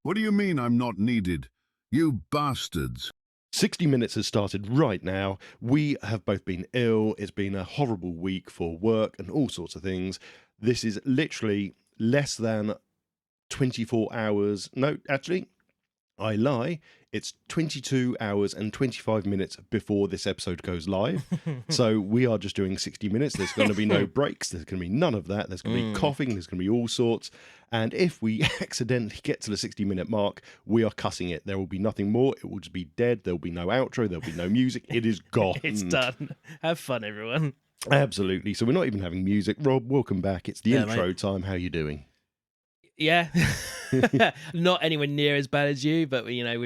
What do you mean I'm not needed? You bastards. 60 Minutes has started right now. We have both been ill. It's been a horrible week for work and all sorts of things. This is literally less than 24 hours. No, actually, I lie. It's 22 hours and 25 minutes before this episode goes live. So we are just doing 60 minutes. There's going to be no breaks. There's going to be none of that. There's going to be coughing. There's going to be all sorts. And if we accidentally get to the 60-minute mark, we are cutting it. There will be nothing more. It will just be dead. There will be no outro. There will be no music. It is gone. It's done. Have fun, everyone. Absolutely. So we're not even having music. Rob, welcome back. It's the intro time. How are you doing? Yeah, not anywhere near as bad as you, but you know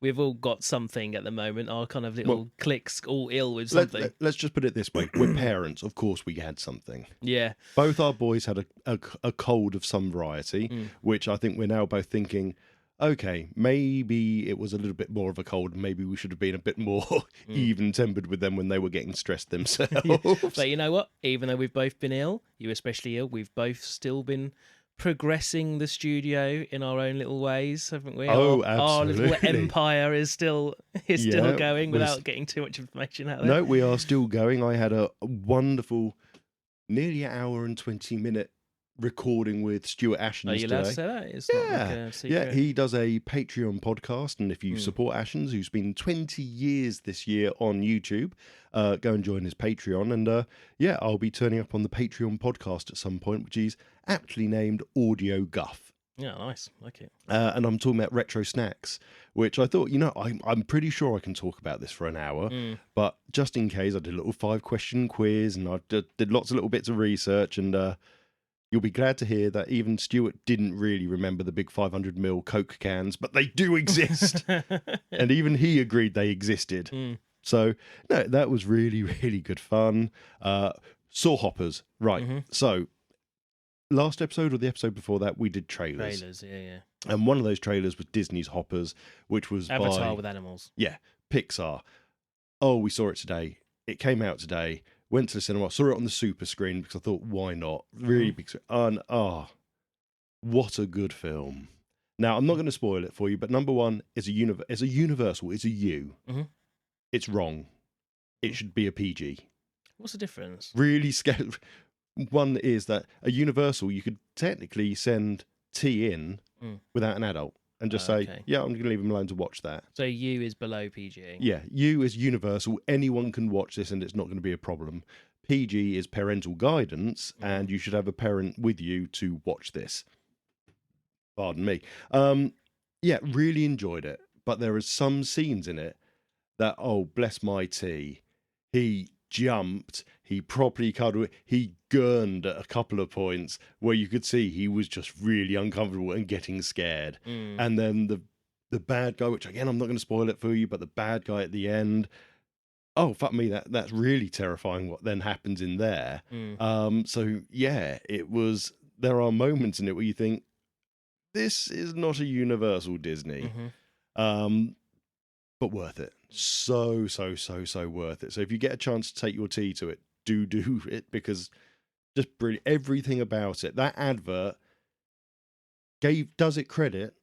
we've all got something at the moment. Our kind of little cliques all ill with something. Let's just put it this way: we're parents, of course we had something. Yeah, both our boys had a cold of some variety, which I think we're now both thinking, okay, maybe it was a little bit more of a cold. Maybe we should have been a bit more even-tempered with them when they were getting stressed themselves. Yeah. But you know what? Even though we've both been ill, you especially ill, we've both still been progressing the studio in our own little ways, haven't we? Oh, our absolutely. little empire is still going without getting too much information out there. No, we are still going. I had a wonderful nearly an hour and 20-minute recording with Stuart Ashens. Are you allowed today. to say that? It's not like a secret. Yeah, he does a Patreon podcast, and if you support Ashens, who's been 20 years this year on YouTube, go and join his Patreon. And I'll be turning up on the Patreon podcast at some point, which is aptly named Audio Guff. Yeah, nice. Like it. And I'm talking about retro snacks, which I thought, I'm pretty sure I can talk about this for an hour, but just in case, I did a little 5-question quiz, and I did lots of little bits of research, and you'll be glad to hear that even Stuart didn't really remember the big 500ml Coke cans, but they do exist. And even he agreed they existed. So, no, that was really, really good fun. Saw hoppers. Right. So, last episode or the episode before that, we did trailers. Yeah. And one of those trailers was Disney's Hoppers, which was Avatar with animals. Yeah, Pixar. Oh, we saw it today. It came out today. Went to the cinema, saw it on the super screen because I thought, why not? Really big screen. And what a good film. Now, I'm not going to spoil it for you, but number one is a universal. It's a U. It's wrong. It should be a PG. What's the difference? Really scared. One is that a universal, you could technically send T in without an adult and just say, yeah, I'm going to leave him alone to watch that. So U is below PG. Yeah, U is universal. Anyone can watch this and it's not going to be a problem. PG is parental guidance and you should have a parent with you to watch this. Pardon me. Really enjoyed it. But there are some scenes in it that, oh, bless my tea. He jumped, he properly cuddled, he gurned at a couple of points where you could see he was just really uncomfortable and getting scared. And then the bad guy, which again I'm not going to spoil it for you, but the bad guy at the end, oh fuck me, that's really terrifying what then happens in there. So yeah, there are moments in it where you think this is not a Universal Disney. But worth it. So worth it. So if you get a chance to take your tea to it, do it, because just brilliant. Everything about it. That advert does it credit,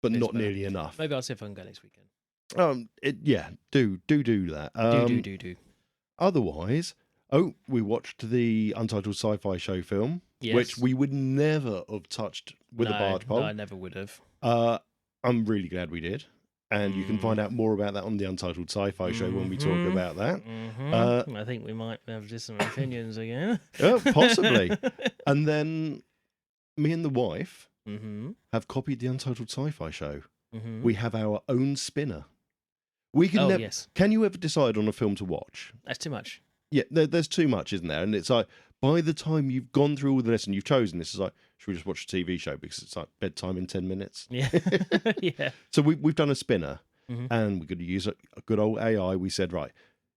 but not nearly enough. Maybe I'll see if I can go next weekend. Do that. Do. Otherwise, we watched the Untitled Sci-Fi show film, which we would never have touched with a barge pole. No, I never would have. I'm really glad we did. And you can find out more about that on the Untitled Sci-Fi show when we talk about that. I think we might have different opinions again. Possibly. And then me and the wife have copied the Untitled Sci-Fi show. We have our own spinner. We can yes. Can you ever decide on a film to watch? That's too much. Yeah, there's too much, isn't there? And it's like, by the time you've gone through all the list and you've chosen this, it's like, should we just watch a TV show because it's like bedtime in 10 minutes? Yeah. Yeah. So we've done a spinner and we're going to use a good old AI. We said, right,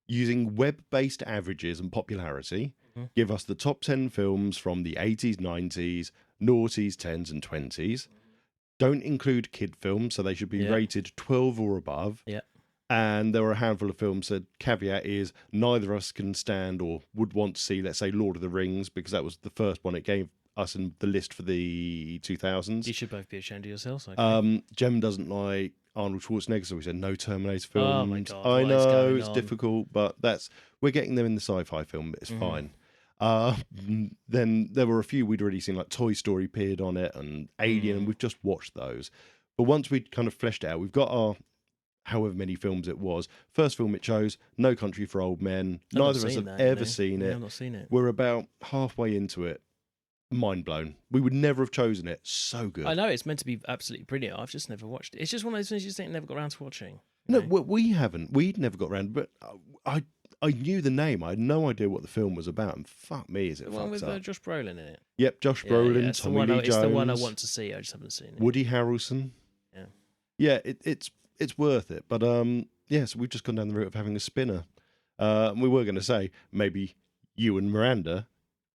using web-based averages and popularity, give us the top 10 films from the 80s, 90s, noughties, 10s and 20s. Don't include kid films, so they should be rated 12 or above. Yeah. And there were a handful of films that caveat is neither of us can stand or would want to see, let's say, Lord of the Rings, because that was the first one. It gave us in the list for the 2000s. You should both be ashamed of yourselves. Okay. Jem doesn't like Arnold Schwarzenegger, so we said no Terminator films. Oh my God, I what is know going it's on? difficult, but we're getting them in the sci-fi film. It's fine. Then there were a few we'd already seen, like Toy Story appeared on it and Alien, and we've just watched those. But once we'd kind of fleshed it out, we've got our however many films it was. First film it chose, No Country for Old Men. I've not Neither of us seen have that, ever seen Yeah, it. I've not seen it. We're about halfway into it. Mind blown. We would never have chosen it. So good. I know it's meant to be absolutely brilliant. I've just never watched it. It's just one of those things you just think never got around to watching. No, know? we haven't. We'd never got around. But I knew the name. I had no idea what the film was about. And fuck me, is it The one fucks with up. Josh Brolin in it. Yep, Josh Yeah, Brolin, it's the Tommy one Lee I- Jones. It's the one I want to see. I just haven't seen it. Woody Harrelson. Yeah. Yeah, it's worth it. But yeah, so we've just gone down the route of having a spinner. We were going to say maybe you and Miranda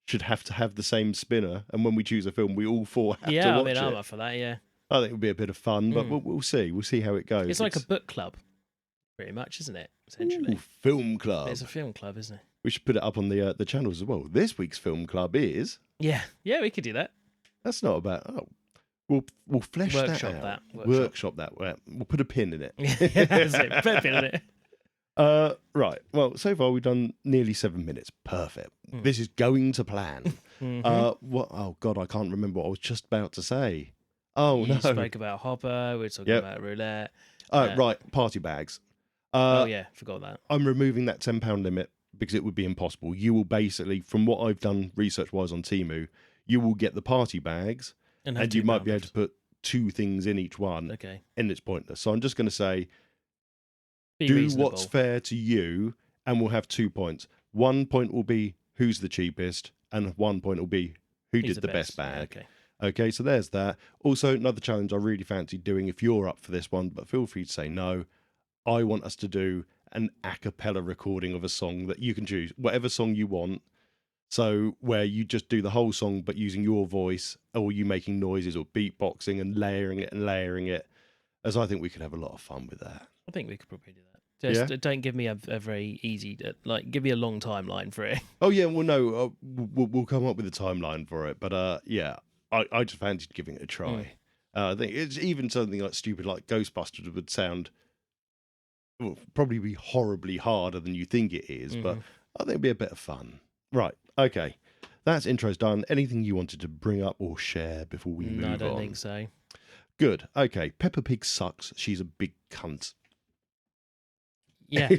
should have to have the same spinner, and when we choose a film, we all four have to Yeah, I watch mean, I'm it. up for that. Yeah, I think it would be a bit of fun, but Mm. we'll see. We'll see how it goes. it's like a book club, pretty much, isn't it? Essentially, Ooh, film club. it's a film club, isn't it? We should put it up on the channels as well. This week's film club is. Yeah, we could do that. That's not about. Oh, we'll flesh Workshop that out. that. Workshop that. We'll put a pin in it. Yeah, that's it. Perfect, isn't it? Right. Well, so far we've done nearly 7 minutes. Perfect. This is going to plan. What? Oh God, I can't remember what I was just about to say. Oh You no. spoke about Hopper. We were talking Yep. about roulette. Right. Party bags. Oh yeah, forgot that. I'm removing that £10 limit because it would be impossible. You will basically, from what I've done research-wise on Temu, you will get the party bags, have and you two might be able pounders. to put 2 things in each one, Okay. and it's pointless. So I'm just going to say, Be do reasonable. what's fair to you, and we'll have 2 points. 1 point will be who's the cheapest, and 1 point will be who Who's did the best bag. Okay. Okay, so there's that. Also, another challenge I really fancy doing if you're up for this one, but feel free to say no. I want us to do an a cappella recording of a song that you can choose, whatever song you want. So where you just do the whole song, but using your voice, or you making noises or beatboxing and layering it, as I think we could have a lot of fun with that. I think we could probably do that. Just don't give me a very easy, give me a long timeline for it. Oh yeah, well no, we'll come up with a timeline for it, but yeah, I just fancied giving it a try. I think it's even something like stupid like Ghostbusters would sound, well, probably be horribly harder than you think it is, but I think it'd be a bit of fun. Right, okay, that's intros done. Anything you wanted to bring up or share before we move on? No, I don't think so. Good. Okay, Peppa Pig sucks. She's a big cunt. Yeah.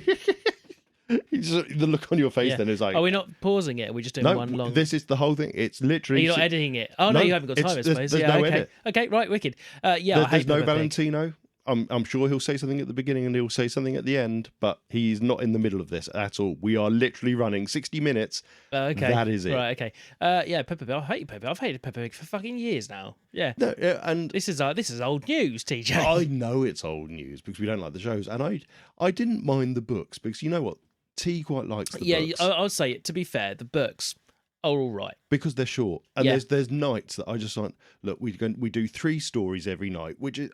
The look on your face Yeah. then is like, Are we not pausing it? Are we just doing no, one long? this is the whole thing. It's Are literally. you not editing it? Oh no, No, you haven't got time. I it's- suppose. there's Yeah. no Okay. edit. Okay. Right. Wicked. Yeah. I hate There's no Peppa Pig. Valentino. I'm sure he'll say something at the beginning and he'll say something at the end, but he's not in the middle of this at all. We are literally running 60 minutes. Okay. That is it. Right. Okay. Yeah. Peppa Pig. I hate Peppa. I've hated Peppa Pig for fucking years now. Yeah. No, and This is old news, TJ. I know it's old news because we don't like the shows, and I didn't mind the books because you know what, T quite likes the Yeah. books I'll say it. To be fair, the books are all right. because they're short, and Yeah. there's nights that I just like. Look, we do 3 stories every night, which is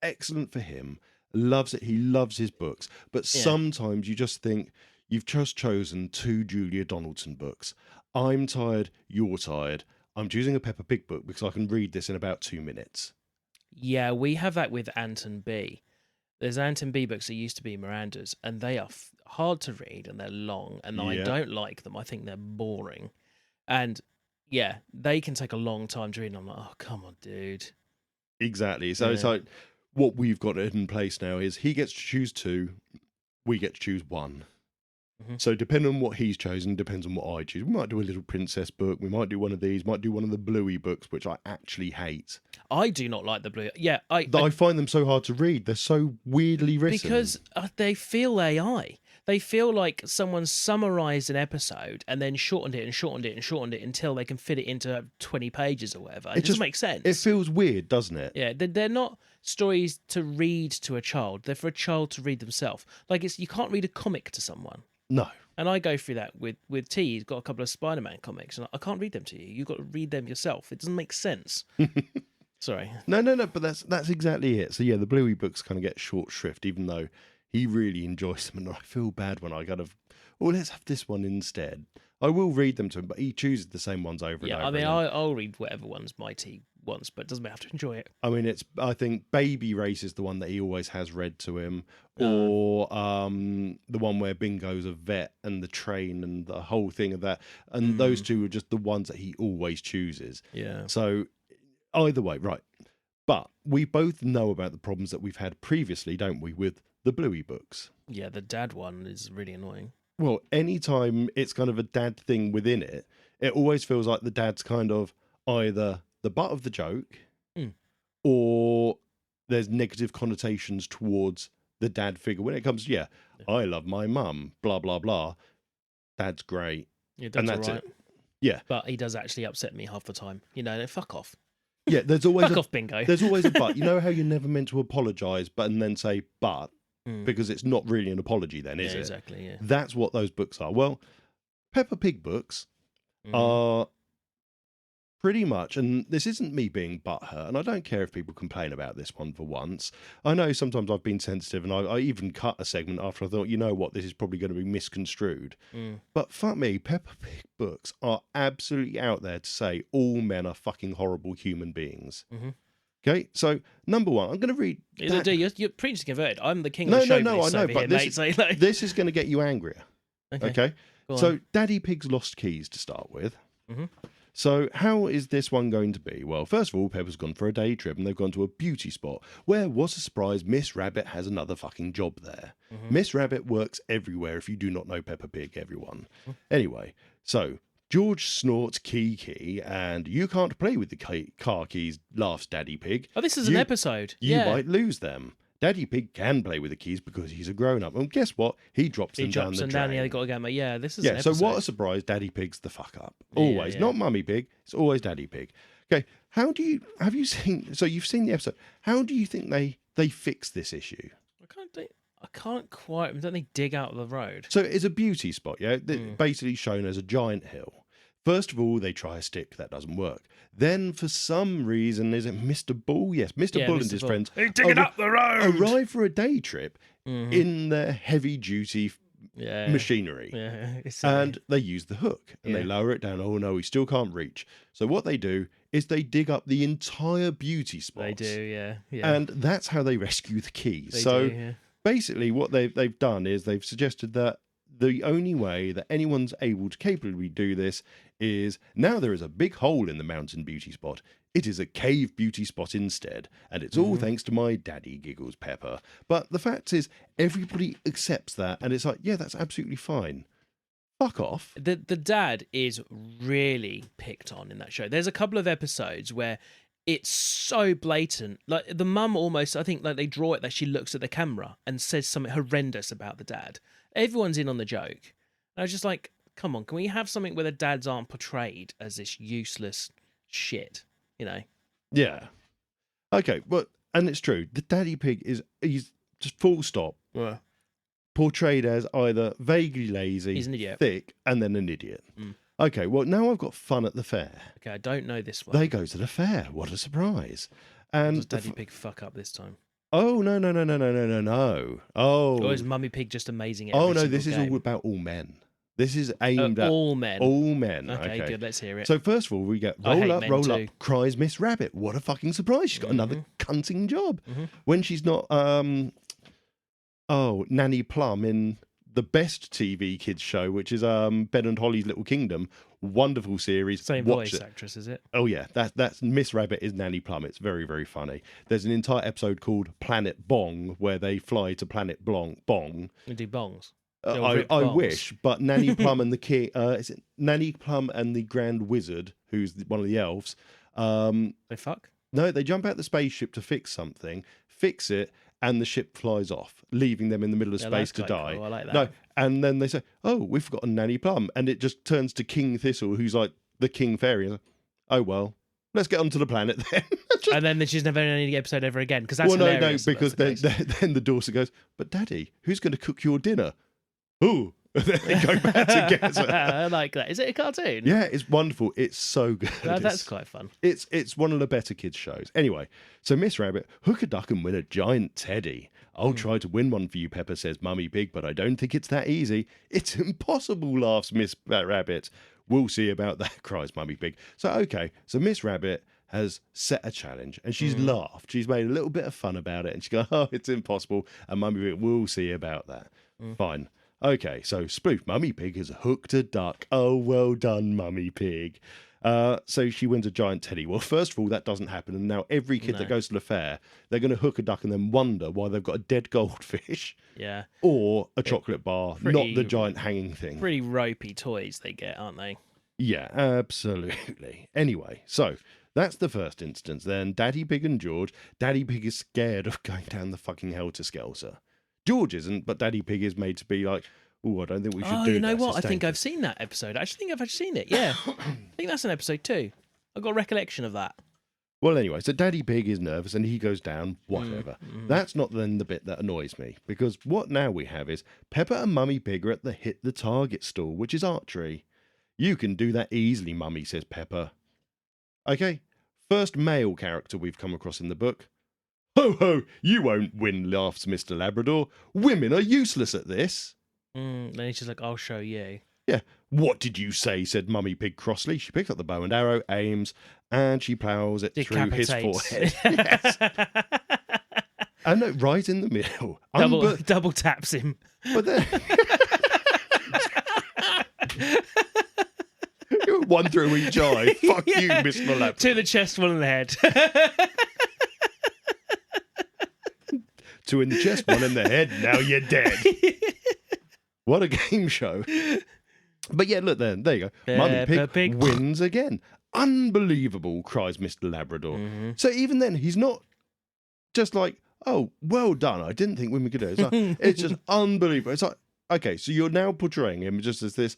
excellent for him. Loves it. He loves his books, but Yeah. sometimes you just think you've just chosen 2 Julia Donaldson books. I'm tired. You're tired. I'm choosing a Peppa Pig book because I can read this in about 2 minutes. Yeah, we have that with Ant and B. There's Ant and B books that used to be Miranda's, and they are hard to read and they're long, and I Yeah. don't like them. I think they're boring, and yeah, they can take a long time to read. And I'm like, oh come on, dude. Exactly. So it's Yeah. like what we've got in place now is he gets to choose 2, we get to choose 1. Mhm. So depending on what he's chosen, depends on what I choose. We might do a little princess book. We might do one of these. Might do one of the Bluey books, which I actually hate. I do not like the blue. Yeah, I I find them so hard to read. They're so weirdly written. because they feel AI. They feel like someone summarized an episode and then shortened it and shortened it and shortened it until they can fit it into 20 pages or whatever. It It doesn't just- make sense. it feels weird, doesn't it? Yeah, they're not stories to read to a child. They're for a child to read themselves. Like you can't read a comic to someone. No. And I go through that with T. He's got a couple of Spider-Man comics, and I can't read them to you. You've got to read them yourself. It doesn't make sense. Sorry. No. But that's exactly it. So yeah, the Bluey books kind of get short shrift, even though he really enjoys them, and I feel bad when I kind of, let's have this one instead. I will read them to him, but he chooses the same ones over and Yeah, over I mean, again. I'll read whatever ones Mighty wants, but doesn't have to enjoy it. I mean, I think Baby Race is the one that he always has read to him, Oh. or the one where Bingo's a vet and the train and the whole thing of that. And those two are just the ones that he always chooses. Yeah. So either way, right. But we both know about the problems that we've had previously, don't we, with the Bluey books? Yeah, the dad one is really annoying. Well, anytime it's kind of a dad thing within it, it always feels like the dad's kind of either the butt of the joke or there's negative connotations towards the dad figure. When it comes to, I love my mum, blah, blah, blah, dad's great. Yeah, and that's all right. it. Yeah. But he does actually upset me half the time. Fuck off. Yeah, there's always Fuck off, Bingo. There's always a but. You know how you're never meant to apologise, but and then say but, because it's not really an apology then, is it? Exactly, yeah. That's what those books are. Well, Peppa Pig books are pretty much, and this isn't me being butthurt, and I don't care if people complain about this one for once. I know sometimes I've been sensitive, and I even cut a segment after I thought, you know what, this is probably going to be misconstrued. But fuck me, Peppa Pig books are absolutely out there to say all men are fucking horrible human beings. Okay, so number one, I'm going to read. You're preaching converted. I'm the king of the show. No, I know, but this is going to get you angrier. Okay? So, Daddy Pig's lost keys to start with. So, how is this one going to be? Well, first of all, Peppa's gone for a day trip and they've gone to a beauty spot where, what's a surprise, Miss Rabbit has another fucking job there. Miss Rabbit works everywhere if you do not know Peppa Pig, everyone. Anyway, so George snorts key, and you can't play with the car keys, laughs Daddy Pig. Oh, this is an episode. You might lose them. Daddy Pig can play with the keys because he's a grown-up. And guess what? He drops them down the drain. They got to go. Yeah, this is an so episode. what a surprise. Daddy Pig's the fuck up. Always. Not Mummy Pig. It's always Daddy Pig. Okay, have you seen... So you've seen the episode. How do you think they fix this issue? I can't quite... Don't they dig out of the road? So it's a beauty spot, yeah? Basically shown as a giant hill. First of all, they try a stick. That doesn't work. Then, for some reason, is it Mr. Bull? Yes, Mr. Bull and his friends digging up the road. Arrive for a day trip in their heavy-duty machinery. And they use the hook and they lower it down. Oh, no, we still can't reach. So what they do is they dig up the entire beauty spot. They do, yeah. And that's how they rescue the keys. Basically, what they've done is they've suggested that the only way that anyone's able to capably do this is now there is a big hole in the mountain beauty spot. It is a cave beauty spot instead, and it's all thanks to my daddy, giggles Peppa. But the fact is, everybody accepts that, and it's like, yeah, that's absolutely fine. Fuck off. The dad is really picked on in that show. There's a couple of episodes where it's so blatant. Like the mum almost, I think, like they draw it that she looks at the camera and says something horrendous about the dad. Everyone's in on the joke. And I was just like, come on, can we have something where the dads aren't portrayed as this useless shit, you know? Yeah. Okay, but, and it's true, the Daddy Pig he's just full stop. Yeah. Portrayed as either vaguely lazy, he's an idiot, thick, and then an idiot. Okay, well, now I've got fun at the fair. Okay, I don't know this one. They go to the fair. What a surprise. And does Daddy Pig fuck up this time? Oh, no. Oh. Or is Mummy Pig just amazing at this is all about all men. This is aimed at all men. All men. Okay, good. Let's hear it. So first of all, we get roll up, cries Miss Rabbit. What a fucking surprise. She's got another cunting job. When she's not, Nanny Plum in the best TV kids show, which is Ben and Holly's Little Kingdom. Wonderful series. Same voice actress, is it? Oh yeah, that's Miss Rabbit is Nanny Plum. It's very, very funny. There's an entire episode called Planet Bong where they fly to Planet Bong. And do bongs. I wish, but Nanny Plum and the king, is it Nanny Plum and the Grand Wizard, who's one of the elves? They fuck? No, they jump out the spaceship to fix something, fix it, and the ship flies off, leaving them in the middle of space to die. Cool. I like that. No, and then they say, "Oh, we've forgotten Nanny Plum," and it just turns to King Thistle, who's like the king fairy. Like, oh well, let's get onto the planet then. And then she's never in any episode ever again because that's hilarious. No, because then the daughter goes, "But Daddy, who's going to cook your dinner?" Ooh. And then they go back together. I like that. Is it a cartoon? Yeah, it's wonderful. It's so good. That's quite fun. It's one of the better kids shows. Anyway, so Miss Rabbit hook a duck and win a giant teddy. I'll try to win one for you, Peppa, says Mummy Pig, but I don't think it's that easy. It's impossible, laughs Miss Rabbit. We'll see about that, cries Mummy Pig. So Miss Rabbit has set a challenge and she's laughed. She's made a little bit of fun about it and she's going, oh, it's impossible. And Mummy Pig, we'll see about that. Fine. Okay, so Sploof, Mummy Pig has hooked a duck. Oh, well done, Mummy Pig. So she wins a giant teddy. Well, first of all, that doesn't happen. And now every kid that goes to the fair, they're going to hook a duck and then wonder why they've got a dead goldfish. Yeah. Or a chocolate bar, not the giant hanging thing. Pretty ropey toys they get, aren't they? Yeah, absolutely. Anyway, so that's the first instance. Then Daddy Pig and George. Daddy Pig is scared of going down the fucking helter-skelter. George isn't, but Daddy Pig is made to be like, oh, I don't think we should do that. Oh, you know what? I think I've seen that episode. I actually think I've actually seen it, yeah. I think that's an episode 2. I've got a recollection of that. Well, anyway, so Daddy Pig is nervous and he goes down, whatever. That's not then the bit that annoys me, because what now we have is Peppa and Mummy Pig are at the hit the target stall, which is archery. You can do that easily, Mummy, says Peppa. Okay, first male character we've come across in the book. Ho ho, you won't win, laughs Mr. Labrador. Women are useless at this. Then he's just like, I'll show you. Yeah. What did you say, said Mummy Pig crossly. She picks up the bow and arrow, aims, and she plows it through his forehead. Yes. And no, right in the middle. Double taps him. But then... one through each eye. Fuck you, Mr. Labrador. To the chest, one in the head. Two in the chest, one in the head. Now you're dead. What a game show. But yeah, look there you go. Mummy Pig wins again. Unbelievable, cries Mr. Labrador. So even then, he's not just like, oh, well done. I didn't think women could do it. It's just unbelievable. It's like, okay, so you're now portraying him just as this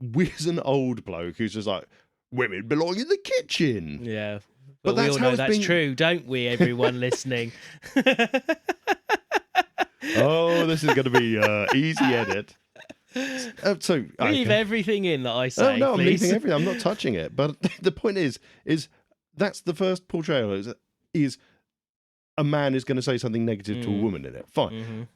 wizened old bloke who's just like, women belong in the kitchen. Yeah. But we all know that's true, don't we, everyone listening? Oh, this is going to be easy edit. So leave everything in that I say. No, I'm please. leaving everything. I'm not touching it. But the point is that's the first portrayal is a man is going to say something negative to a woman in it. Fine.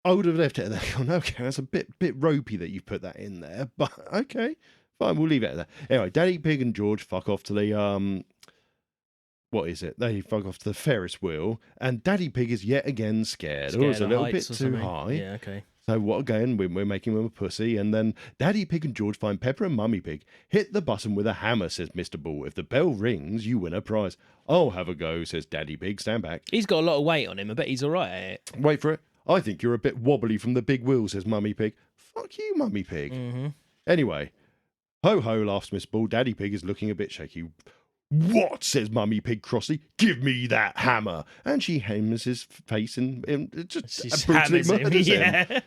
I would have left it there. Oh, okay, that's a bit ropey that you put that in there. But okay, fine, we'll leave it at that. Anyway, Daddy Pig and George fuck off to the what is it? They fuck off to the Ferris wheel, and Daddy Pig is yet again scared. Oh, it's a little bit too high. Yeah, okay. So what again? We're making him a pussy, and then Daddy Pig and George find Peppa and Mummy Pig. Hit the button with a hammer, says Mr. Bull. If the bell rings, you win a prize. I'll have a go, says Daddy Pig. Stand back. He's got a lot of weight on him. I bet he's all right at it. Wait for it. I think you're a bit wobbly from the big wheel, says Mummy Pig. Fuck you, Mummy Pig. Anyway, ho ho, laughs Miss Bull. Daddy Pig is looking a bit shaky. What, says Mummy Pig crossly. Give me that hammer. And she hammers his face and just brutally murders him.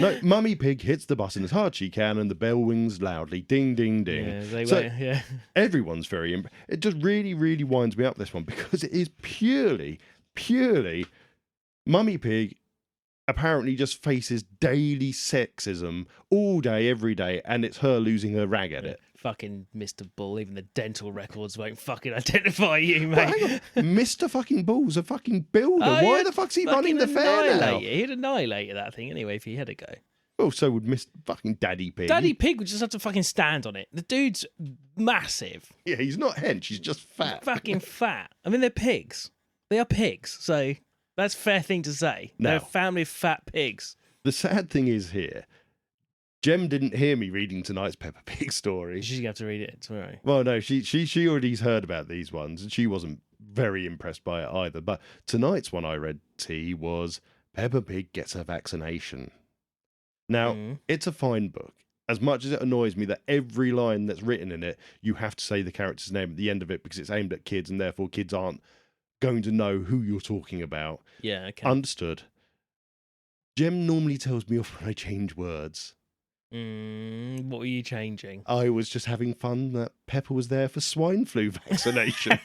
No, Mummy Pig hits the button as hard as she can and the bell rings loudly. Ding, ding, ding. Yeah, everyone's very... It just really, really winds me up, this one, because it is purely... Mummy Pig apparently just faces daily sexism all day, every day, and it's her losing her rag at it. Fucking Mr. Bull, even the dental records won't fucking identify you, mate. Mr. fucking Bull's a fucking builder. Why the fuck's he running the fair now? He'd annihilate that thing anyway if he had a go. Well, so would Mr. fucking Daddy Pig. Daddy Pig would just have to fucking stand on it. The dude's massive. Yeah, he's not hench, he's just fat. Fucking fat. I mean, they're pigs. They are pigs, so that's a fair thing to say. They're a family of fat pigs. The sad thing is here, Jem didn't hear me reading tonight's Peppa Pig story. She's going to have to read it tomorrow. Well, no, she already heard about these ones, and she wasn't very impressed by it either. But tonight's one I read, T, was Peppa Pig Gets Her Vaccination. Now, it's a fine book. As much as it annoys me that every line that's written in it, you have to say the character's name at the end of it because it's aimed at kids, and therefore kids aren't going to know who you're talking about. Yeah, okay. Understood. Jem normally tells me off when I change words. What were you changing? I was just having fun that Peppa was there for swine flu vaccination.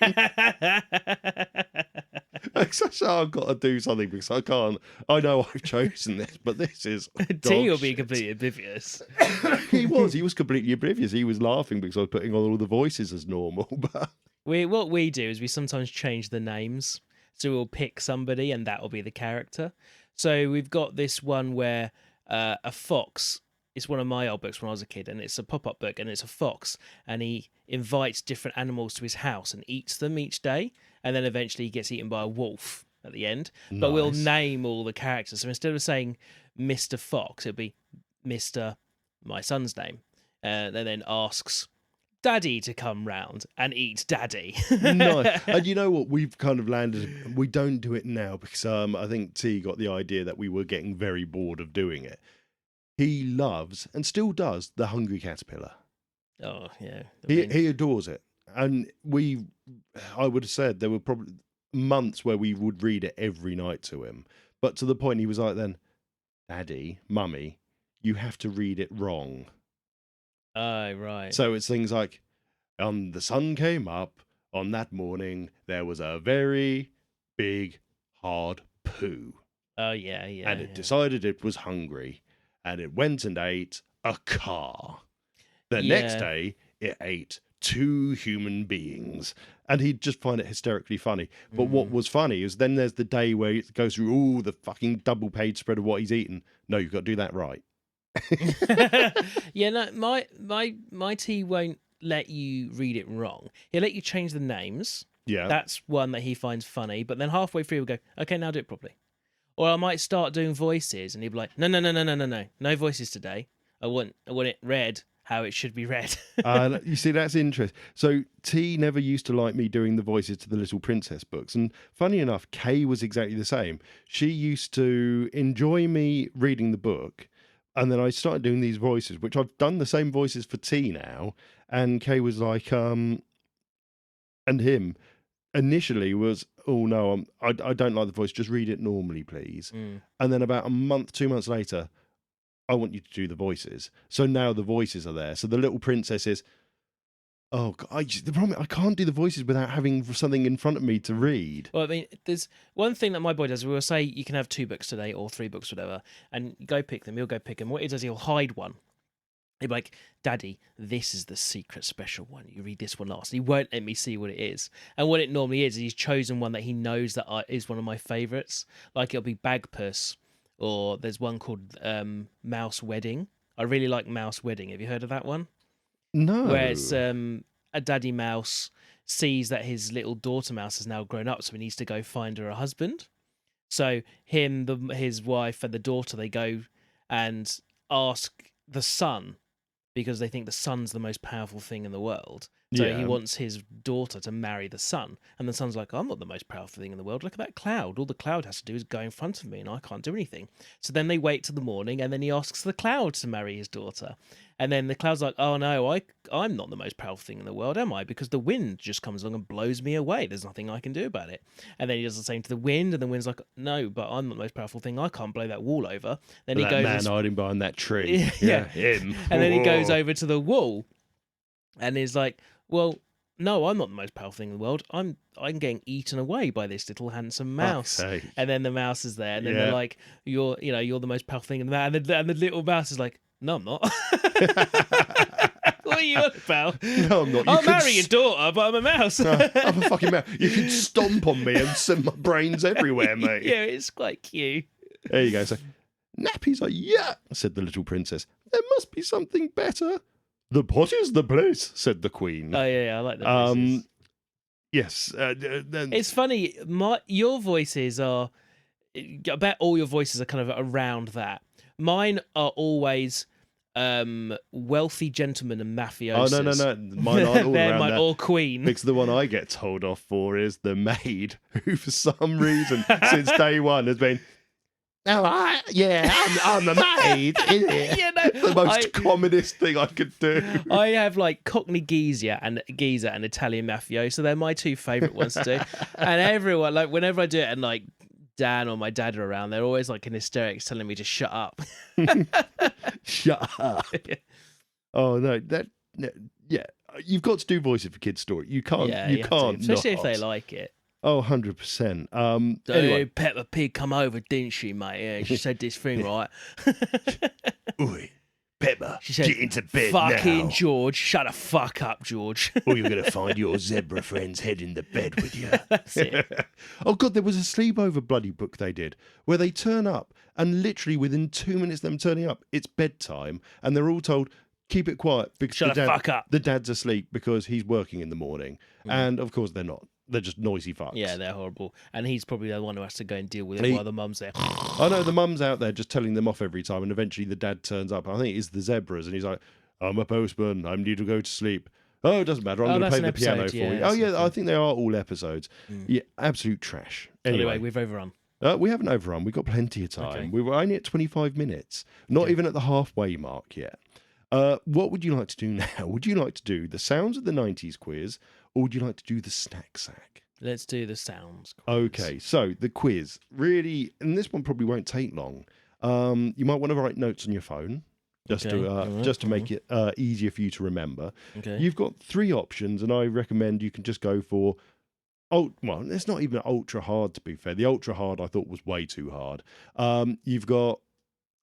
I've got to do something because I can't. I know I've chosen this, but this is... T will be completely oblivious. He was completely oblivious. He was laughing because I was putting on all the voices as normal. But what we do is we sometimes change the names. So we'll pick somebody and that will be the character. So we've got this one where a fox. It's one of my old books when I was a kid, and it's a pop-up book, and it's a fox, and he invites different animals to his house and eats them each day, and then eventually he gets eaten by a wolf at the end. But we'll name all the characters. So instead of saying Mr. Fox, it'll be Mr. my son's name, and then asks Daddy to come round and eat Daddy. Nice. And you know what? We've kind of landed. We don't do it now because I think T got the idea that we were getting very bored of doing it. He loves and still does the Hungry Caterpillar. Oh yeah, He adores it, and I would have said there were probably months where we would read it every night to him, but to the point he was like, "Then, Daddy, Mummy, you have to read it wrong." Oh right. So it's things like, the sun came up on that morning. There was a very big, hard poo. Oh yeah, yeah. And it decided it was hungry. And it went and ate a car. The next day, it ate 2 human beings. And he'd just find it hysterically funny. But what was funny is then there's the day where it goes through all the fucking double-page spread of what he's eaten. No, you've got to do that right. Yeah, no, my T won't let you read it wrong. He'll let you change the names. Yeah. That's one that he finds funny. But then halfway through, he'll go, okay, now do it properly. Or I might start doing voices, and he'll be like, no voices today. I want it read how it should be read. You see, that's interesting. So T never used to like me doing the voices to the Little Princess books. And funny enough, Kay was exactly the same. She used to enjoy me reading the book. And then I started doing these voices, which I've done the same voices for T now. And Kay was like, and him initially was, oh no, I don't like the voice. Just read it normally, please. And then about a month, 2 months later, I want you to do the voices. So now the voices are there. So the Little Princess is, oh, God, the problem, I can't do the voices without having something in front of me to read. Well, I mean, there's one thing that my boy does. We'll say you can have 2 books today or 3 books, whatever, and go pick them. He'll go pick them. What he does, he'll hide one. He'll be like, Daddy, this is the secret special one. You read this one last. He won't let me see what it is. And what it normally is he's chosen one that he knows that is one of my favourites. Like it'll be Bagpuss, or there's one called Mouse Wedding. I really like Mouse Wedding. Have you heard of that one? No. Where it's a daddy mouse sees that his little daughter mouse has now grown up, so he needs to go find her a husband. So his wife and the daughter, they go and ask the son, because they think the son's the most powerful thing in the world. So he wants his daughter to marry the son. And the son's like, I'm not the most powerful thing in the world. Look at that cloud. All the cloud has to do is go in front of me and I can't do anything. So then they wait till the morning and then he asks the cloud to marry his daughter. And then the cloud's like, oh no, I'm not the most powerful thing in the world, am I? Because the wind just comes along and blows me away. There's nothing I can do about it. And then he does the same to the wind, and the wind's like, no, but I'm not the most powerful thing. I can't blow that wall over. Then he goes, man hiding behind that tree. Yeah. Him. And then he goes over to the wall and is like, well, no, I'm not the most powerful thing in the world. I'm getting eaten away by this little handsome mouse. And then the mouse is there, and then they're like, you're the most powerful thing in the world. And the little mouse is like, no, I'm not. What are you on about? No, I'm not. I'll marry your daughter, but I'm a mouse. No, I'm a fucking mouse. You can stomp on me and send my brains everywhere, mate. Yeah, it's quite cute. There you go. So, Nappy's like, yeah, said the Little Princess. There must be something better. The pot is the place, said the Queen. Oh yeah, I like the voices. Yes. It's funny. Your voices are. I bet all your voices are kind of around that. Mine are always wealthy gentlemen and mafiosos. Oh no! Mine aren't all They're around that. or queen. Because the one I get told off for is the maid, who for some reason since day one has been. Oh, I'm the maid. Yeah, no, the most commonest thing I could do. I have like Cockney geezer and Italian mafioso. They're my 2 favourite ones to do. And everyone, like, whenever I do it, and like Dan or my dad are around, they're always like in hysterics, telling me to shut up. Shut up. Oh no, yeah. You've got to do voices for kids' story. You can't. Yeah, you can't, especially not. if they like it. Oh, 100%. Anyway, Peppa Pig come over, didn't she, mate? Yeah, she said this thing, right? Oi, Peppa, She said, get into bed fucking now. George, shut the fuck up, George. Or you're going to find your zebra friend's head in the bed with you. That's it. Oh, God, there was a sleepover bloody book they did where they turn up and literally within 2 minutes of them turning up, it's bedtime and they're all told, keep it quiet because Shut the fuck up. the dad's asleep because he's working in the morning. And, of course, they're not. They're just noisy fucks. Yeah, they're horrible. And he's probably the one who has to go and deal with it while the mum's there. I know the mum's out there just telling them off every time, and eventually the dad turns up. I think it's the zebras, and he's like, I'm a postman. I need to go to sleep. Oh, it doesn't matter. I'm going to play the piano for you. Oh, yeah, I think they are all episodes. Yeah, absolute trash. Anyway, we've overrun. We haven't overrun. We've got plenty of time. Okay. We were only at 25 minutes, not even at the halfway mark yet. What would you like to do now? Would you like to do the sounds of the 90s quiz, or would you like to do the snack sack? Let's do the sounds quiz. Okay, so the quiz really, and this one probably won't take long. You might want to write notes on your phone just to make it easier for you to remember. Okay. You've got 3 options, and I recommend you can just go for. Oh well, it's not even ultra hard to be fair. The ultra hard I thought was way too hard. You've got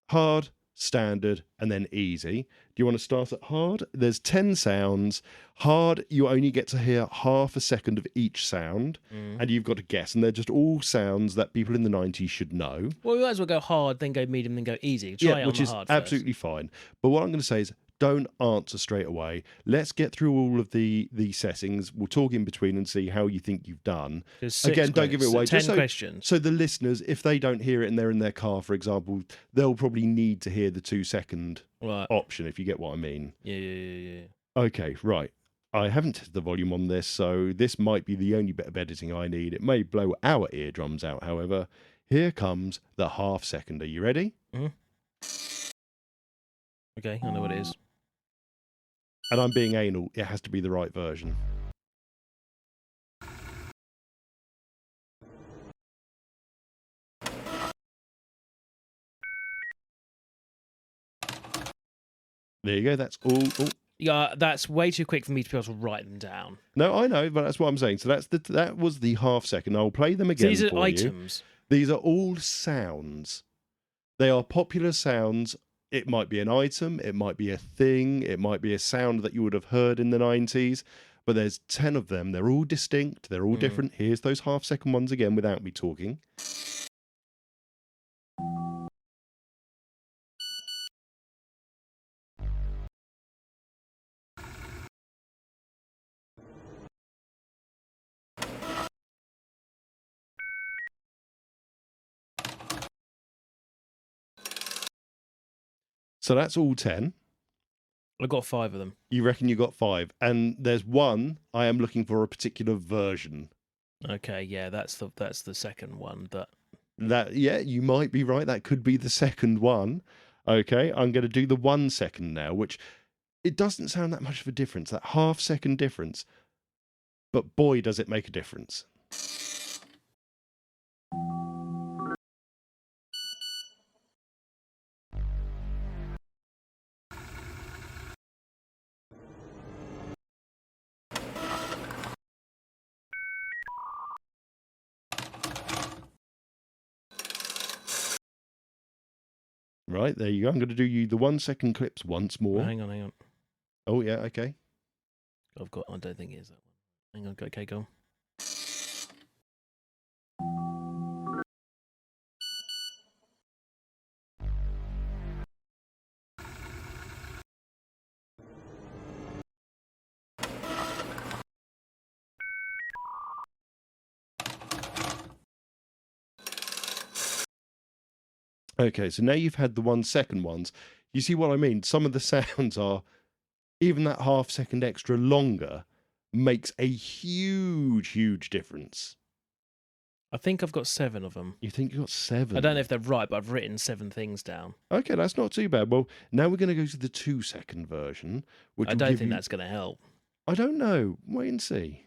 hard, standard, and then easy. Do you want to start at hard? There's 10 sounds. Hard, you only get to hear half a second of each sound, and you've got to guess. And they're just all sounds that people in the 90s should know. Well, we might as well go hard, then go medium, then go easy. Try it on which the is hard absolutely fine. But what I'm going to say is don't answer straight away. Let's get through all of the settings. We'll talk in between and see how you think you've done. Again, don't give it away. 10 Just questions. So the listeners, if they don't hear it and they're in their car, for example, they'll probably need to hear the 2-second Right. option, if you get what I mean. Yeah. Okay, right. I haven't tested the volume on this, so this might be the only bit of editing I need. It may blow our eardrums out, however. Here comes the half second. Are you ready? Okay, I know what it is. And I'm being anal. It has to be the right version. There you go. That's all. Oh. Yeah, that's way too quick for me to be able to write them down. No, I know, but that's what I'm saying. So that was the half second. I'll play them again. So these are for items. You. These are all sounds. They are popular sounds. It might be an item, it might be a thing, it might be a sound that you would have heard in the 90s, but there's 10 of them. They're all distinct, they're all different. Here's those half-second ones again without me talking. So that's all 10. I got 5 of them. You reckon you got 5, and there's one I am looking for a particular version. Okay, yeah, that's the second one. You might be right. That could be the second one. Okay, I'm going to do the 1 second now, which it doesn't sound that much of a difference, that half-second difference. But boy, does it make a difference. Right, there you go. I'm going to do you the 1 second clips once more. Hang on. Oh, yeah, okay. I don't think it is that one. Hang on, okay, go on. Okay, so now you've had the 1 second ones. You see what I mean? Some of the sounds are, even that half second extra longer makes a huge difference. I think I've got 7 of them. You think you got 7? I don't know if they're right, but I've written 7 things down. Okay, that's not too bad. Well, now we're going to go to the 2 second version. Which I don't think that's going to help. I don't know. Wait and see.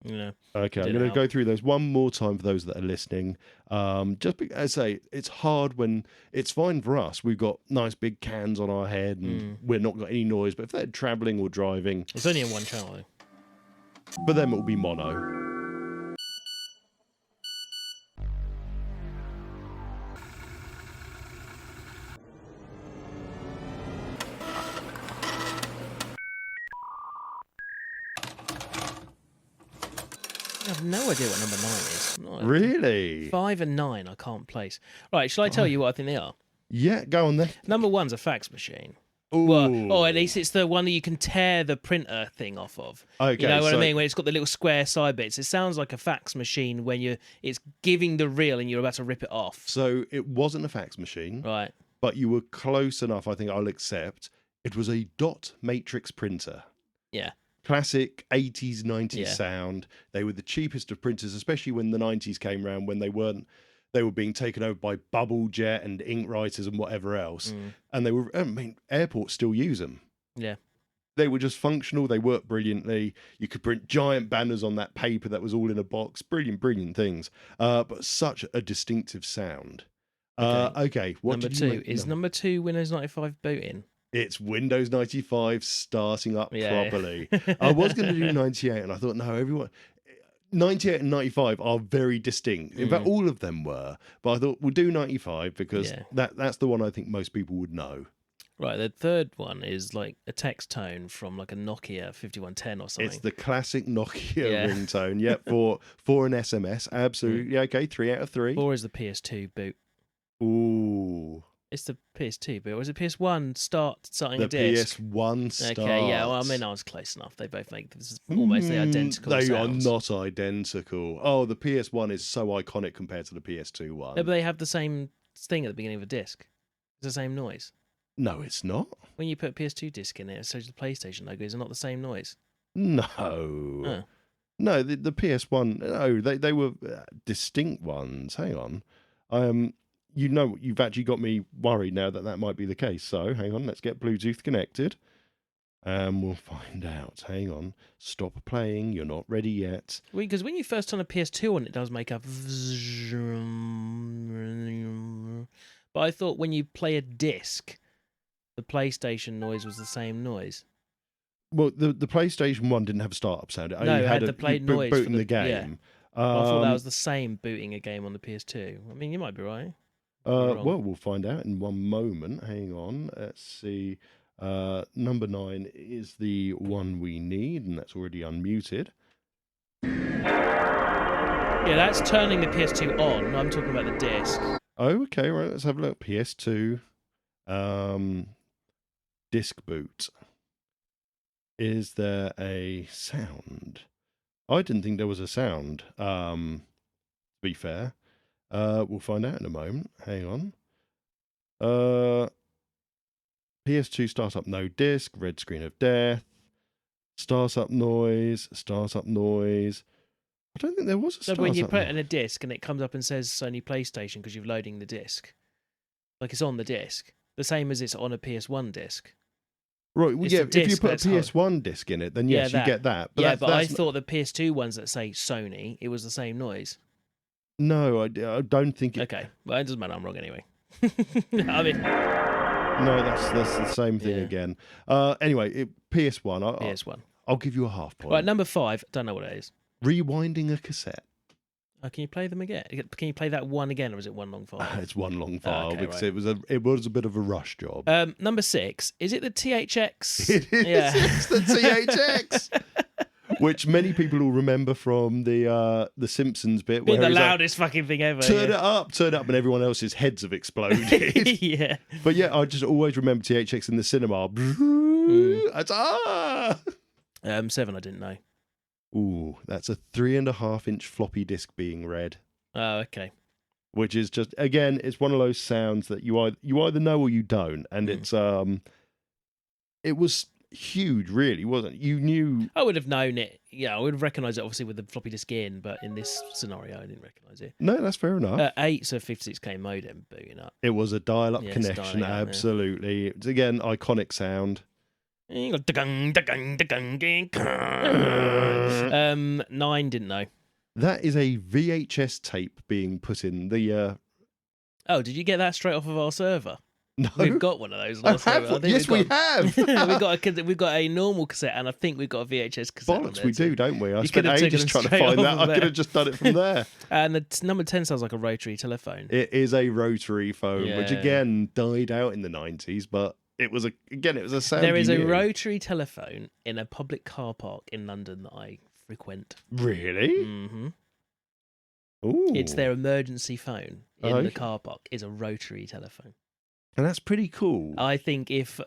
Yeah. Okay, I'm Didn't going to help. go through those one more time for those that are listening. As I say, it's hard when it's fine for us. We've got nice big cans on our head and we're not got any noise. But if they're travelling or driving, It's only in one channel, though. for them it'll be mono. I have no idea what number 9 is. Really? 5 and 9 I can't place. Right, shall I tell you what I think they are? Yeah, go on then. Number 1's a fax machine. Ooh. Well, or at least it's the one that you can tear the printer thing off of. Okay, you know what so- I mean? When it's got the little square side bits. It sounds like a fax machine when it's giving the reel and you're about to rip it off. So it wasn't a fax machine, Right. but you were close enough. I think I'll accept. It was a dot matrix printer. Yeah. Classic 80s, 90s Yeah. sound. They were the cheapest of printers, especially when the 90s came around, when they were being taken over by bubble jet and ink writers and whatever else. And airports still use them. Yeah. They were just functional. They worked brilliantly. You could print giant banners on that paper that was all in a box. Brilliant, brilliant things. But such a distinctive sound. Okay. What Number did you 2. make? Is number 2 Windows 95 booting? It's Windows 95 starting up Yeah. properly. I was going to do 98, and I thought, no, everyone. 98 and 95 are very distinct. In fact, all of them were. But I thought we'll do 95 because Yeah. that's the one I think most people would know. Right, the third one is like a text tone from like a Nokia 5110 or something. It's the classic Nokia Yeah. ringtone. Yep, for an SMS. Absolutely. Okay, 3 out of 3. 4 is the PS2 boot. Ooh. It's the PS2 boot. Or is it PS1 starting The a disc? PS1 starts. Okay, yeah, well, I mean, I was close enough. They both make this is almost the identical They sounds. are not identical. Oh, the PS1 is so iconic compared to the PS2 one. No, but they have the same thing at the beginning of a disc. It's the same noise. No, it's not. When you put a PS2 disc in it, so does the PlayStation logo. Is it not the same noise? No. Oh. No, the PS1, no, they were distinct ones. Hang on. You've actually got me worried now that might be the case. So hang on, let's get Bluetooth connected. We'll find out. Hang on. Stop playing. You're not ready yet. Because when you first turn a PS2 on, it does make a. But I thought when you play a disc, the PlayStation noise was the same noise. Well, the PlayStation 1 didn't have a startup sound. It No, only it had the play noise booting for the the- yeah. game. I thought that was the same booting a game on the PS2. I mean, you might be right. wrong. Well, we'll find out in one moment. Hang on. Let's see. Number 9 is the one we need, and that's already unmuted. Yeah, that's turning the PS2 on. I'm talking about the disc. Oh, okay. Right. Let's have a look. PS2. Disc boot. Is there a sound? I didn't think there was a sound. To be fair. We'll find out in a moment. Hang on. PS2 startup no disc, red screen of death, startup noise. I don't think there was a So startup when you put it noise. in a disc and it comes up and says Sony PlayStation because you're loading the disc, like it's on the disc, the same as it's on a PS1 disc. Right, well, it's yeah, the if you disc put a that's hard. PS1 disc in it, then Yeah, yes, that. you get that. But Yeah, that's, but I that's thought the PS2 ones that say Sony, it was the same noise. no, I don't think it. Okay, well, it doesn't matter. I'm wrong anyway. I mean, No, that's the same thing Yeah. again. Anyway, PS1. PS1. I'll give you a half point. Right, number 5. Don't know what it is. Rewinding a cassette. Can you play them again? Can you play that one again, or is it one long file? It's one long file okay, because right. it was a bit of a rush job. Number 6. Is it the THX? It is. Yeah. It's the THX, which many people will remember from the Simpsons bit Being where the he's like, loudest fucking thing ever. turn it up, and everyone else's heads have exploded. Yeah. But yeah, I just always remember THX in the cinema. It's 7. I didn't know. Ooh, that's a 3.5-inch floppy disk being read. Oh, okay. Which is just, again, it's one of those sounds that you either know or you don't, and it's it was huge, really, wasn't it? You knew. I would have known it. Yeah, I would have recognised it obviously with the floppy disk in, but in this scenario, I didn't recognise it. No, that's fair enough. 8's a 56k modem booting up. It was a dial-up Yeah, it's connection, dial-up, yeah. absolutely. It's again iconic sound. 9 didn't know. That is a VHS tape being put in the. Oh, did you get that straight off of our server? No, We've got one of those. On I our server. have. think Yes, we have. we've got a normal cassette, and I think we've got a VHS cassette. Bollocks, we do, don't we? I You spent could have ages taken trying to them find straight that. off I of could there. have just done it from there. And the number 10 sounds like a rotary telephone. It is a rotary phone, which Yeah. again died out in the 90s, but it was a sound. There is you a knew. rotary telephone in a public car park in London that I frequent. Really? hmm Ooh. It's their emergency phone in Okay. the car park. Is a rotary telephone. And that's pretty cool. I think if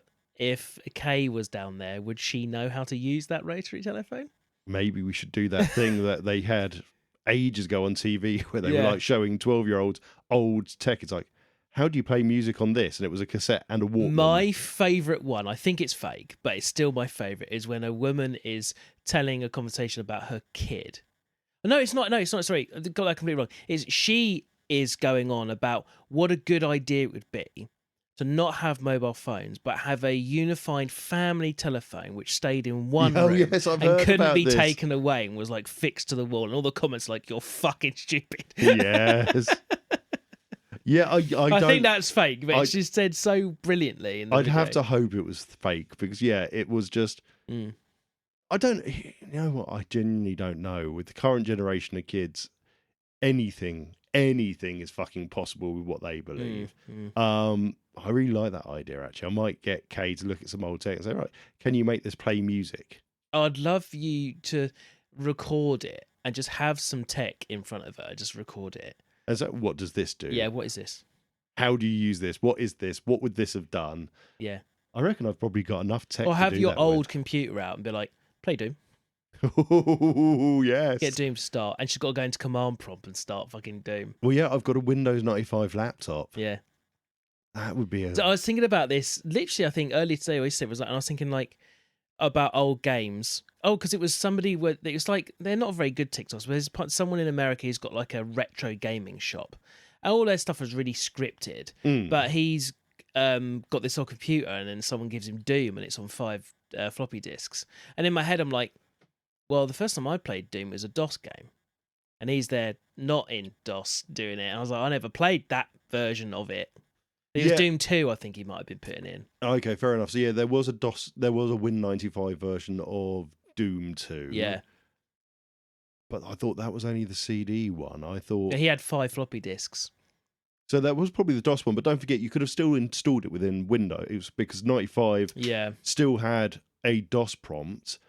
Kay was down there, would she know how to use that rotary telephone? Maybe we should do that thing that they had ages ago on TV where they were Yeah. like showing 12-year-olds old tech. It's like, how do you play music on this? And it was a cassette and a Walkman. My favourite one, I think it's fake, but it's still my favourite, is when a woman is telling a conversation about her kid. No, it's not. Sorry, I got that completely wrong. She is going on about what a good idea it would be to not have mobile phones, but have a unified family telephone which stayed in one Oh, room yes, I've and heard couldn't about be this. taken away and was like fixed to the wall. And all the comments like, "You're fucking stupid." Yes. Yeah, I I don't. think that's fake, but I- it's just said so brilliantly. In the I'd have video. to hope it was fake because, yeah, it was just. Mm. I don't. You know what? I genuinely don't know. With the current generation of kids, anything is fucking possible with what they believe. I really like that idea. Actually, I might get Kay to look at some old tech and say, right, can you make this play music? I'd love you to record it and just have some tech in front of her. Just record it. Is that what does this do? Yeah, what is this? How do you use this? What is this? What would this have done? Yeah. I reckon I've probably got enough tech. Or have to do your that old computer out and be like, play Doom. with. Oh yes. Get Doom to start. And she's got to go into command prompt and start fucking Doom. Well, yeah, I've got a Windows 95 laptop. Yeah. That would be a. So I was thinking about this literally, I think earlier today, I said was like, and I was thinking like about old games. Oh, because it was somebody where it was like, they're not very good TikToks, but there's someone in America who's got like a retro gaming shop. And all their stuff was really scripted. Mm. But he's got this old computer and then someone gives him Doom and it's on 5 floppy disks. And in my head, I'm like, well, the first time I played Doom was a DOS game. And he's there not in DOS doing it. And I was like, I never played that version of it. It was Yeah. Doom 2, I think he might have been putting in. Okay, fair enough. So yeah, there was a Win95 version of Doom 2. Yeah. But I thought that was only the CD one. I thought He had 5 floppy disks. so that was probably the DOS one. But don't forget, you could have still installed it within Windows because 95 Yeah. still had a DOS prompt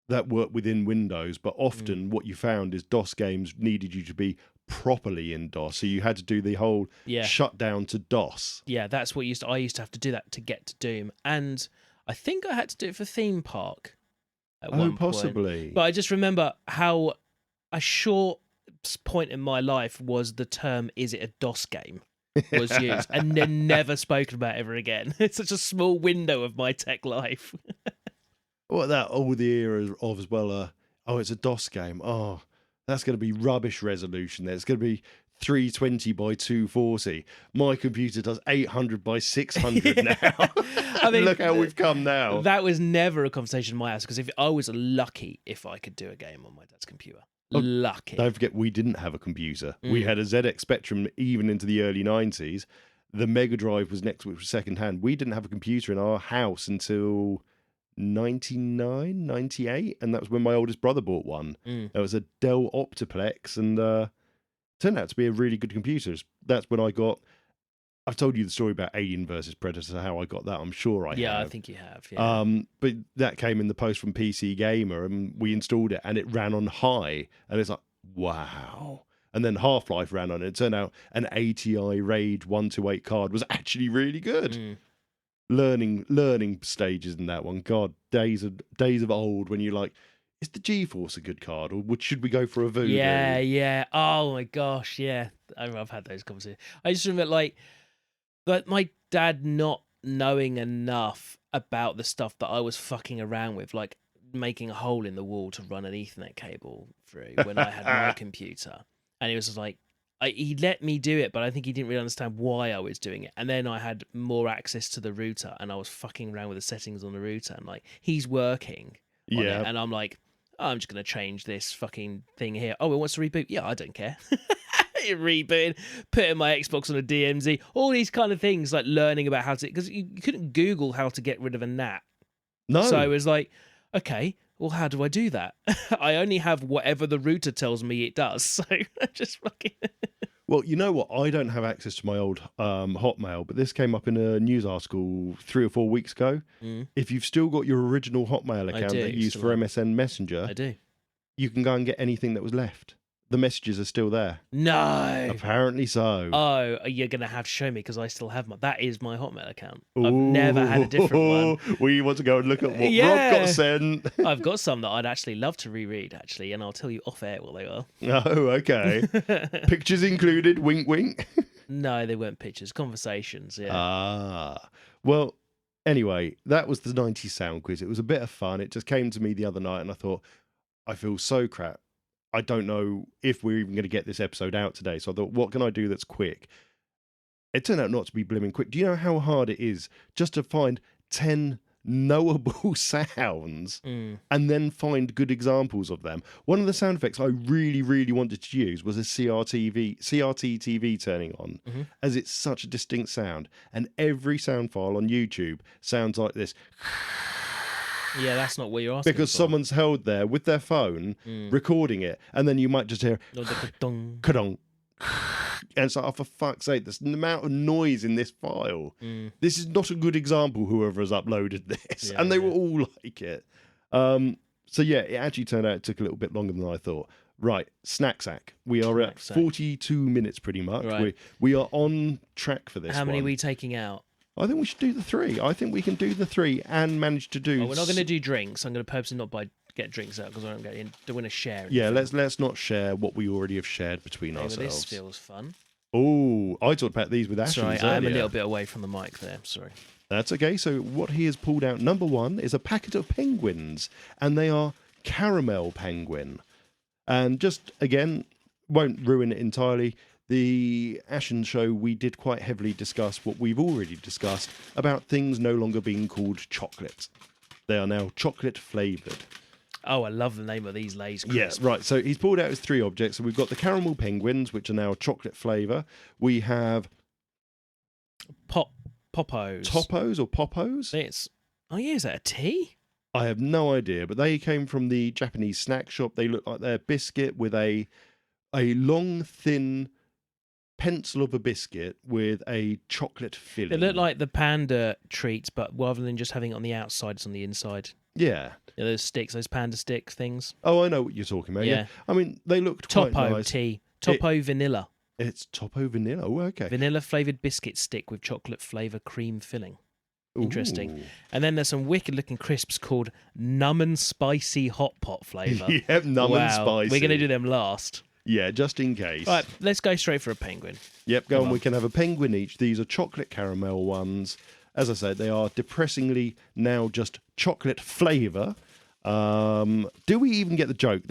that worked within Windows. But often what you found is DOS games needed you to be properly in DOS. So you had to do the whole Yeah. shutdown to DOS. Yeah, that's what I used to have to do that to get to Doom. And I think I had to do it for Theme Park at one point. Possibly. But I just remember how a short point in my life was the term "is it a DOS game?" was used and then never spoken about ever again. It's such a small window of my tech life. What that all the era of as well? Oh, it's a DOS game. Oh, that's going to be rubbish resolution. There, it's going to be 320 by 240. My computer does 800 by 600 now. I mean, Look how we've come now. That was never a conversation in my house because if I was lucky if I could do a game on my dad's computer. Oh, Lucky. Don't forget, we didn't have a computer. We had a ZX Spectrum even into the early 90s. The Mega Drive was next, which was second hand. We didn't have a computer in our house until 99, 98, and that was when my oldest brother bought one. It was a Dell Optiplex, and turned out to be a really good computer. That's when I got. I've told you the story about Alien versus Predator, how I got that. I'm sure I have. I think you have. Yeah. But that came in the post from PC Gamer, and we installed it, and it ran on high, and it's like, wow. And then Half-Life ran on it. It turned out an ATI RAID 128 card was actually really good. Learning stages in that one. God, days of old when you're like, is the GeForce a good card, or should we go for a Voodoo? Yeah. Oh my gosh, yeah. I've had those conversations. I just remember like my dad not knowing enough about the stuff that I was fucking around with, like making a hole in the wall to run an Ethernet cable through when I had my computer. And he was just like, he let me do it, but I think he didn't really understand why I was doing it. And then I had more access to the router, and I was fucking around with the settings on the router, and like he's working on Yeah. it, and I'm like, oh, I'm just gonna change this fucking thing here. Oh, it wants to reboot. Yeah, I don't care. It rebooted, putting my Xbox on a DMZ, all these kind of things, like learning about how to, because you couldn't Google how to get rid of a gnat. No. So I was like, okay, well, how do I do that? I only have whatever the router tells me it does. So I just fucking. Well, you know what? I don't have access to my old Hotmail, but this came up in a news article 3 or 4 weeks ago. If you've still got your original Hotmail account do, that you use still for have. MSN Messenger, I do. you can go and get anything that was left. The messages are still there. No. Apparently so. Oh, you're going to have to show me because I still have that is my Hotmail account. I've never had a different one. We want to go and look at what Yeah. Rob got sent. I've got some that I'd actually love to reread, actually, and I'll tell you off air what they are. Oh, okay. Pictures included, wink, wink. No, they weren't pictures, conversations, yeah. Ah. Well, anyway, that was the 90s sound quiz. It was a bit of fun. It just came to me the other night and I thought, I feel so crap. I don't know if we're even going to get this episode out today. So I thought, what can I do that's quick? It turned out not to be blooming quick. Do you know how hard it is just to find 10 knowable sounds and then find good examples of them? One of the sound effects I really, really wanted to use was a CRT TV turning on, as it's such a distinct sound. And every sound file on YouTube sounds like this. Yeah, that's not what you're asking Because for. someone's held there with their phone recording it, and then you might just hear Dong. ka-dong. And it's like, oh, for fuck's sake, the amount of noise in this file. This is not a good example, whoever has uploaded this. Yeah, and they were all like it. So yeah, it actually turned out it took a little bit longer than I thought. Right, Snack Sack. We are at Snack Sack. 42 minutes pretty much. Right. We are on track for this How many one. are we taking out? I think we should do the 3. I think we can do the 3 and manage to do... Well, we're not going to do drinks. I'm going to purposely not get drinks out because I don't want to share. Yeah, anything. let's not share what we already have shared between Okay, well, ourselves. this feels fun. Oh, I talked about these with Ashley. Sorry, I'm a little bit away from the mic there. Sorry. That's okay. So what he has pulled out, number 1, is a packet of penguins, and they are caramel penguin. And just, again, won't ruin it entirely. The Ashen show, we did quite heavily discuss what we've already discussed about things no longer being called chocolate. They are now chocolate flavoured. Oh, I love the name of these Lay's crisps. Yes, right. So he's pulled out his 3 objects. So we've got the caramel penguins, which are now chocolate flavour. We have Poppos. Toppos or Poppos. Is that a tea? I have no idea, but they came from the Japanese snack shop. They look like they're biscuit with a long, thin pencil of a biscuit with a chocolate filling. They look like the panda treats, but rather than just having it on the outside, it's on the inside. Yeah. Those sticks, those panda stick things. Oh, I know what you're talking about. Yeah. I mean, they looked quite Topo nice. tea. Topo vanilla. It's Topo vanilla. Oh, okay. Vanilla flavoured biscuit stick with chocolate flavour cream filling. Interesting. Ooh. And then there's some wicked looking crisps called Numb and Spicy Hot Pot flavour. Yep, numb and spicy. We're going to do them last. Yeah, just in case. Right, let's go straight for a penguin. Yep, go on. We can have a penguin each. These are chocolate caramel ones. As I said, they are depressingly now just chocolate flavour. Do we even get the joke?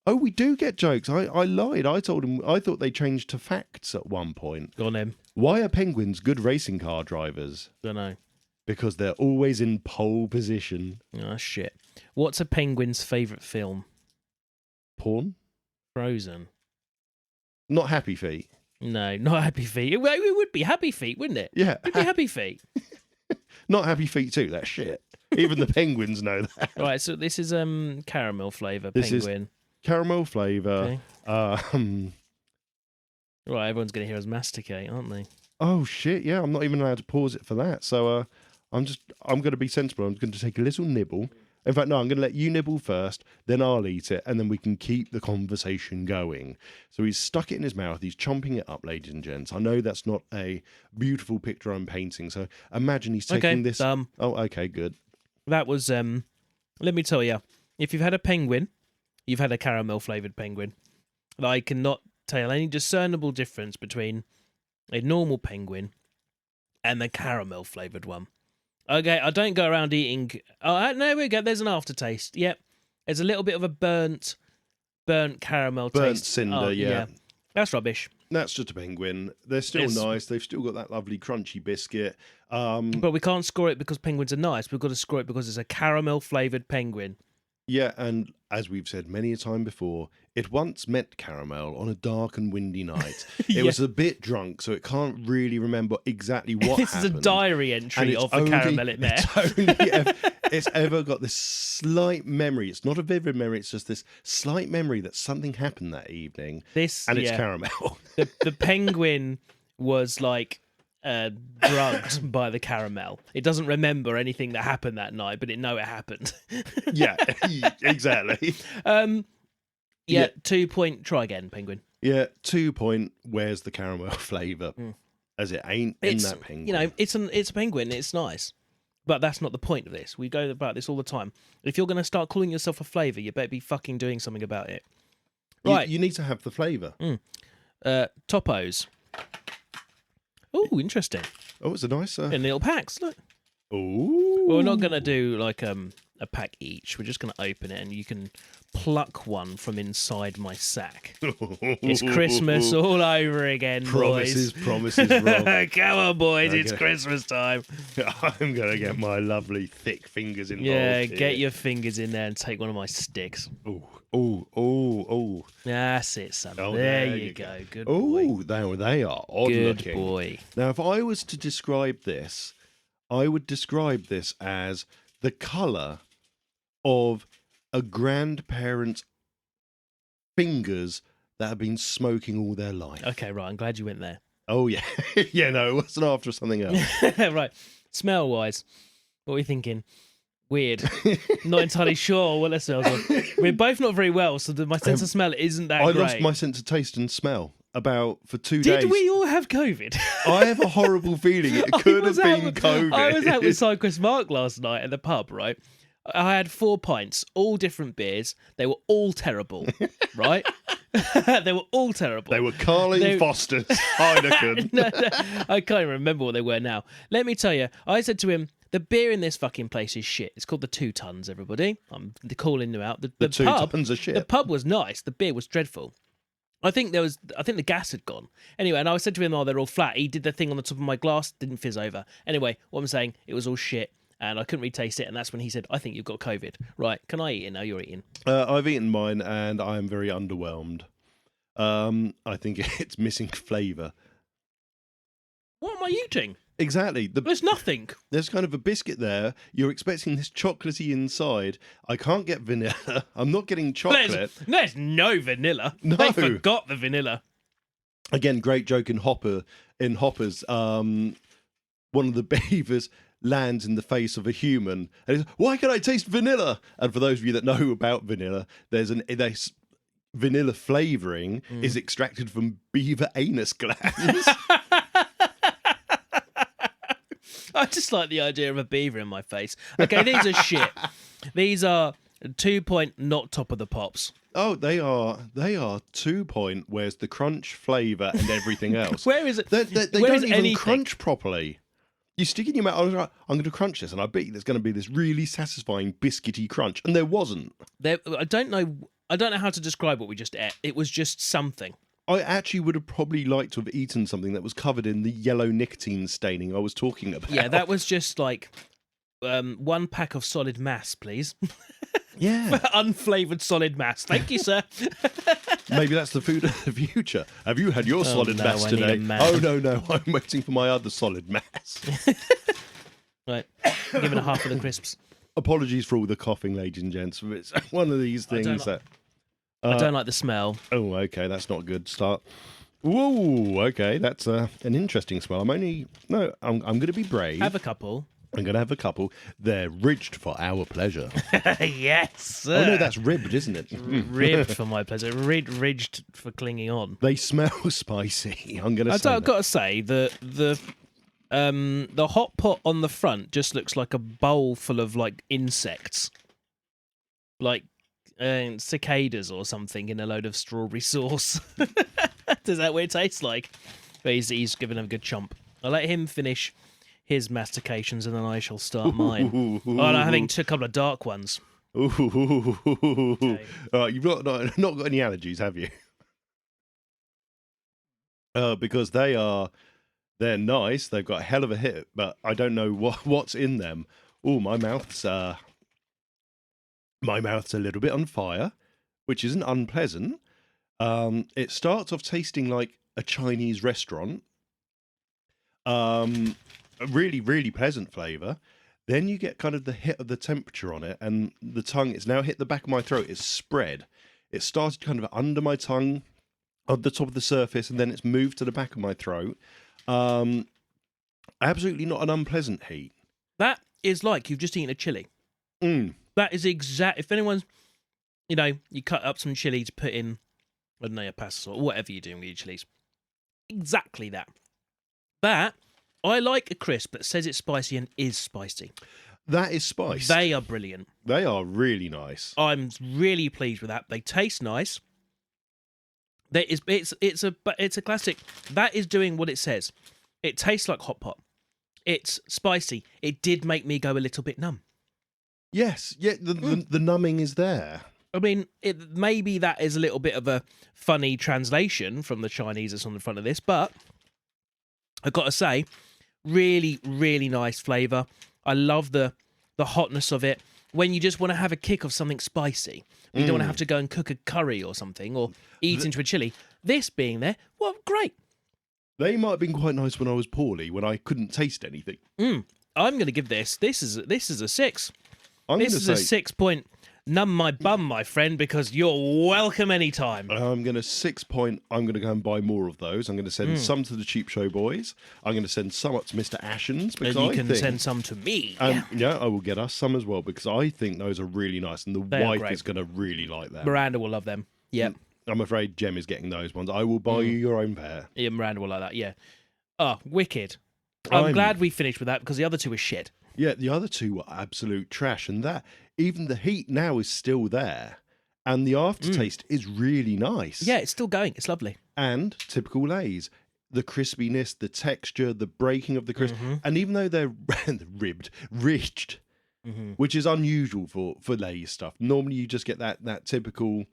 Oh, we do get jokes. I lied. I told him I thought they changed to facts at one point. Go on then. Why are penguins good racing car drivers? Don't know. Because they're always in pole position. Oh, shit. What's a penguin's favourite film? Porn? Frozen. Not Happy Feet. No, not Happy Feet. It would be Happy Feet, wouldn't it? Yeah. It'd be Happy Feet. Not Happy Feet too. That's shit. Even the penguins know that. Right, so this is caramel flavour This is penguin. Caramel flavour. Okay. Right, everyone's going to hear us masticate, aren't they? Oh shit! Yeah, I'm not even allowed to pause it for that. So I'm going to be sensible. I'm going to take a little nibble. In fact, no, I'm going to let you nibble first, then I'll eat it, and then we can keep the conversation going. So he's stuck it in his mouth. He's chomping it up, ladies and gents. I know that's not a beautiful picture I'm painting. So imagine he's taking this. Oh, okay, good. That was let me tell you, if you've had a penguin, you've had a caramel flavoured penguin. I cannot tell any discernible difference between a normal penguin and the caramel flavoured one. Okay, I don't go around eating... Oh, no, there we go. There's an aftertaste. Yep. There's a little bit of a burnt caramel taste. Burnt cinder, yeah. That's rubbish. That's just a penguin. They're still It's- nice. They've still got that lovely crunchy biscuit. But we can't score it because penguins are nice. We've got to score it because it's a caramel flavoured penguin. Yeah, and as we've said many a time before, it once met caramel on a dark and windy night. It Yeah. was a bit drunk, so it can't really remember exactly what This happened. is a diary And entry it's of the caramel it met. It's ever got this slight memory. It's not a vivid memory. It's just this slight memory that something happened that evening, This and it's yeah. caramel. The penguin was like drugged by the caramel. It doesn't remember anything that happened that night, but it happened. Yeah, exactly. Yeah, 2 point. Try again, penguin. Yeah, 2 point. Where's the caramel flavour? As it ain't in It's that penguin. you know, it's a penguin. It's nice, but that's not the point of this. We go about this all the time. If you're going to start calling yourself a flavour, you better be fucking doing something about it. Right. You need to have the flavour. Toppos. Oh, interesting. Oh, it's a nice. In little packs. Look. Ooh. Well, we're not going to do like a pack each. We're just going to open it, and you can pluck one from inside my sack. It's Christmas all over again, Promises, boys. promises, Rob. Come on, boys, it's Okay. Christmas time. I'm going to get my lovely thick fingers involved. Yeah, here. get your fingers in there and take one of my sticks. Ooh, ooh, ooh, ooh. That's it, son. Oh, there you go. Good boy. Ooh, they are odd Good looking. boy. Now, if I was to describe this, I would describe this as the colour of a grandparent's fingers that have been smoking all their life. Okay, right. I'm glad you went there. Oh, yeah. Yeah, no, it wasn't after something else. Right. Smell wise, what are we thinking? Weird. Not entirely sure what that smells like. We're both not very well, so my sense of smell isn't that I great. lost my sense of taste and smell for 2 Did days. we all have COVID? I have a horrible feeling it could have been COVID. I was out with Cyclist Mark last night at the pub, right? I had 4 pints, all different beers. They were all terrible, right? They were all terrible. They were Carling Foster's Heineken. No, I can't even remember what they were now. Let me tell you, I said to him, the beer in this fucking place is shit. It's called the 2 Tons, everybody. I'm calling them out. The 2 pub, tons of shit. The pub was nice. The beer was dreadful. I think the gas had gone. Anyway, and I said to him, oh, they're all flat. He did the thing on the top of my glass, didn't fizz over. Anyway, what I'm saying, it was all shit. And I couldn't really taste it, and that's when he said, I think you've got COVID. Right, can I eat it now? You're eating. I've eaten mine, and I am very underwhelmed. I think it's missing flavour. What am I eating? Exactly. There's nothing. There's kind of a biscuit there. You're expecting this chocolatey inside. I can't get vanilla. I'm not getting chocolate. There's no vanilla. No. They forgot the vanilla. Again, great joke in Hoppers. One of the beavers lands in the face of a human and says, why can I taste vanilla? And for those of you that know about vanilla, there's vanilla flavouring is extracted from beaver anus glands. I just like the idea of a beaver in my face. Okay, these are shit. These are 2 point, not top of the pops. Oh, they are 2 point. Where's the crunch flavour and everything else? Where is it? They Where don't is even anything? crunch properly. You stick it in your mouth. I was like, I'm going to crunch this, and I bet you there's going to be this really satisfying biscuity crunch, and there wasn't. I don't know how to describe what we just ate. It was just something. I actually would have probably liked to have eaten something that was covered in the yellow nicotine staining I was talking about. Yeah, that was just like 1 pack of solid mass, please. Yeah. Unflavoured solid mass. Thank you, sir. Maybe that's the food of the future. Have you had your solid no, mass I need a today? mass. Oh, no. I'm waiting for my other solid mass. Right, giving it half of the crisps. Apologies for all the coughing, ladies and gents. It's one of these things that... I don't like the smell. Oh, okay, that's not a good start. Whoa, okay, that's an interesting smell. I'm going to be brave. Have a couple. I'm going to have a couple. They're ridged for our pleasure. Yes, sir. Oh, no, that's ribbed, isn't it? Ribbed for my pleasure. Ridged for clinging on. They smell spicy. I'm going to say I've got to say the hot pot on the front just looks like a bowl full of like insects, like cicadas or something in a load of strawberry sauce. Is that what it tastes like? But he's given him a good chomp. I'll let him finish his mastications and then I shall start mine. Oh, and I'm having a couple of dark ones. Ooh. Okay. You've not got any allergies, have you? because they're nice. They've got a hell of a hit, but I don't know what's in them. Oh, my mouth's a little bit on fire, which isn't unpleasant. It starts off tasting like a Chinese restaurant. A really, really pleasant flavour. Then you get kind of the hit of the temperature on it, and the tongue, it's now hit the back of my throat. It's spread. It started kind of under my tongue, on the top of the surface, and then it's moved to the back of my throat. Absolutely not an unpleasant heat. That is like you've just eaten a chili. That is exact. If anyone's, you cut up some chili to put in, I don't know, a pasta or whatever you're doing with your chilies. Exactly that. That, I like a crisp that says it's spicy and is spicy. That is spice. They are brilliant. They are really nice. I'm really pleased with that. They taste nice. It's a classic. That is doing what it says. It tastes like hot pot. It's spicy. It did make me go a little bit numb. Yes, yeah, the numbing is there. I mean, maybe that is a little bit of a funny translation from the Chinese that's on the front of this, but I've got to say, really, really nice flavour. I love the hotness of it. When you just want to have a kick of something spicy, you don't want to have to go and cook a curry or something, or eat into a chili. This being there, well, great. They might have been quite nice when I was poorly, when I couldn't taste anything. I'm going to give this. This is a 6. This is a 6 point. Numb my bum, my friend, because you're welcome anytime. I'm going to 6 point. I'm going to go and buy more of those. I'm going to send some to the Cheap Show Boys. I'm going to send some up to Mr. Ashens. Because you can send some to me. Yeah, I will get us some as well, because I think those are really nice, and the wife is going to really like them. Miranda will love them. Yeah. I'm afraid Jem is getting those ones. I will buy you your own pair. Yeah, Miranda will like that, yeah. Oh, wicked. I'm glad we finished with that, because the other two were shit. Yeah, the other two were absolute trash, and that even the heat now is still there, and the aftertaste is really nice. Yeah, it's still going. It's lovely. And typical Lay's, the crispiness, the texture, the breaking of the crisp, and even though they're ridged, which is unusual for Lay's stuff. Normally, you just get that typical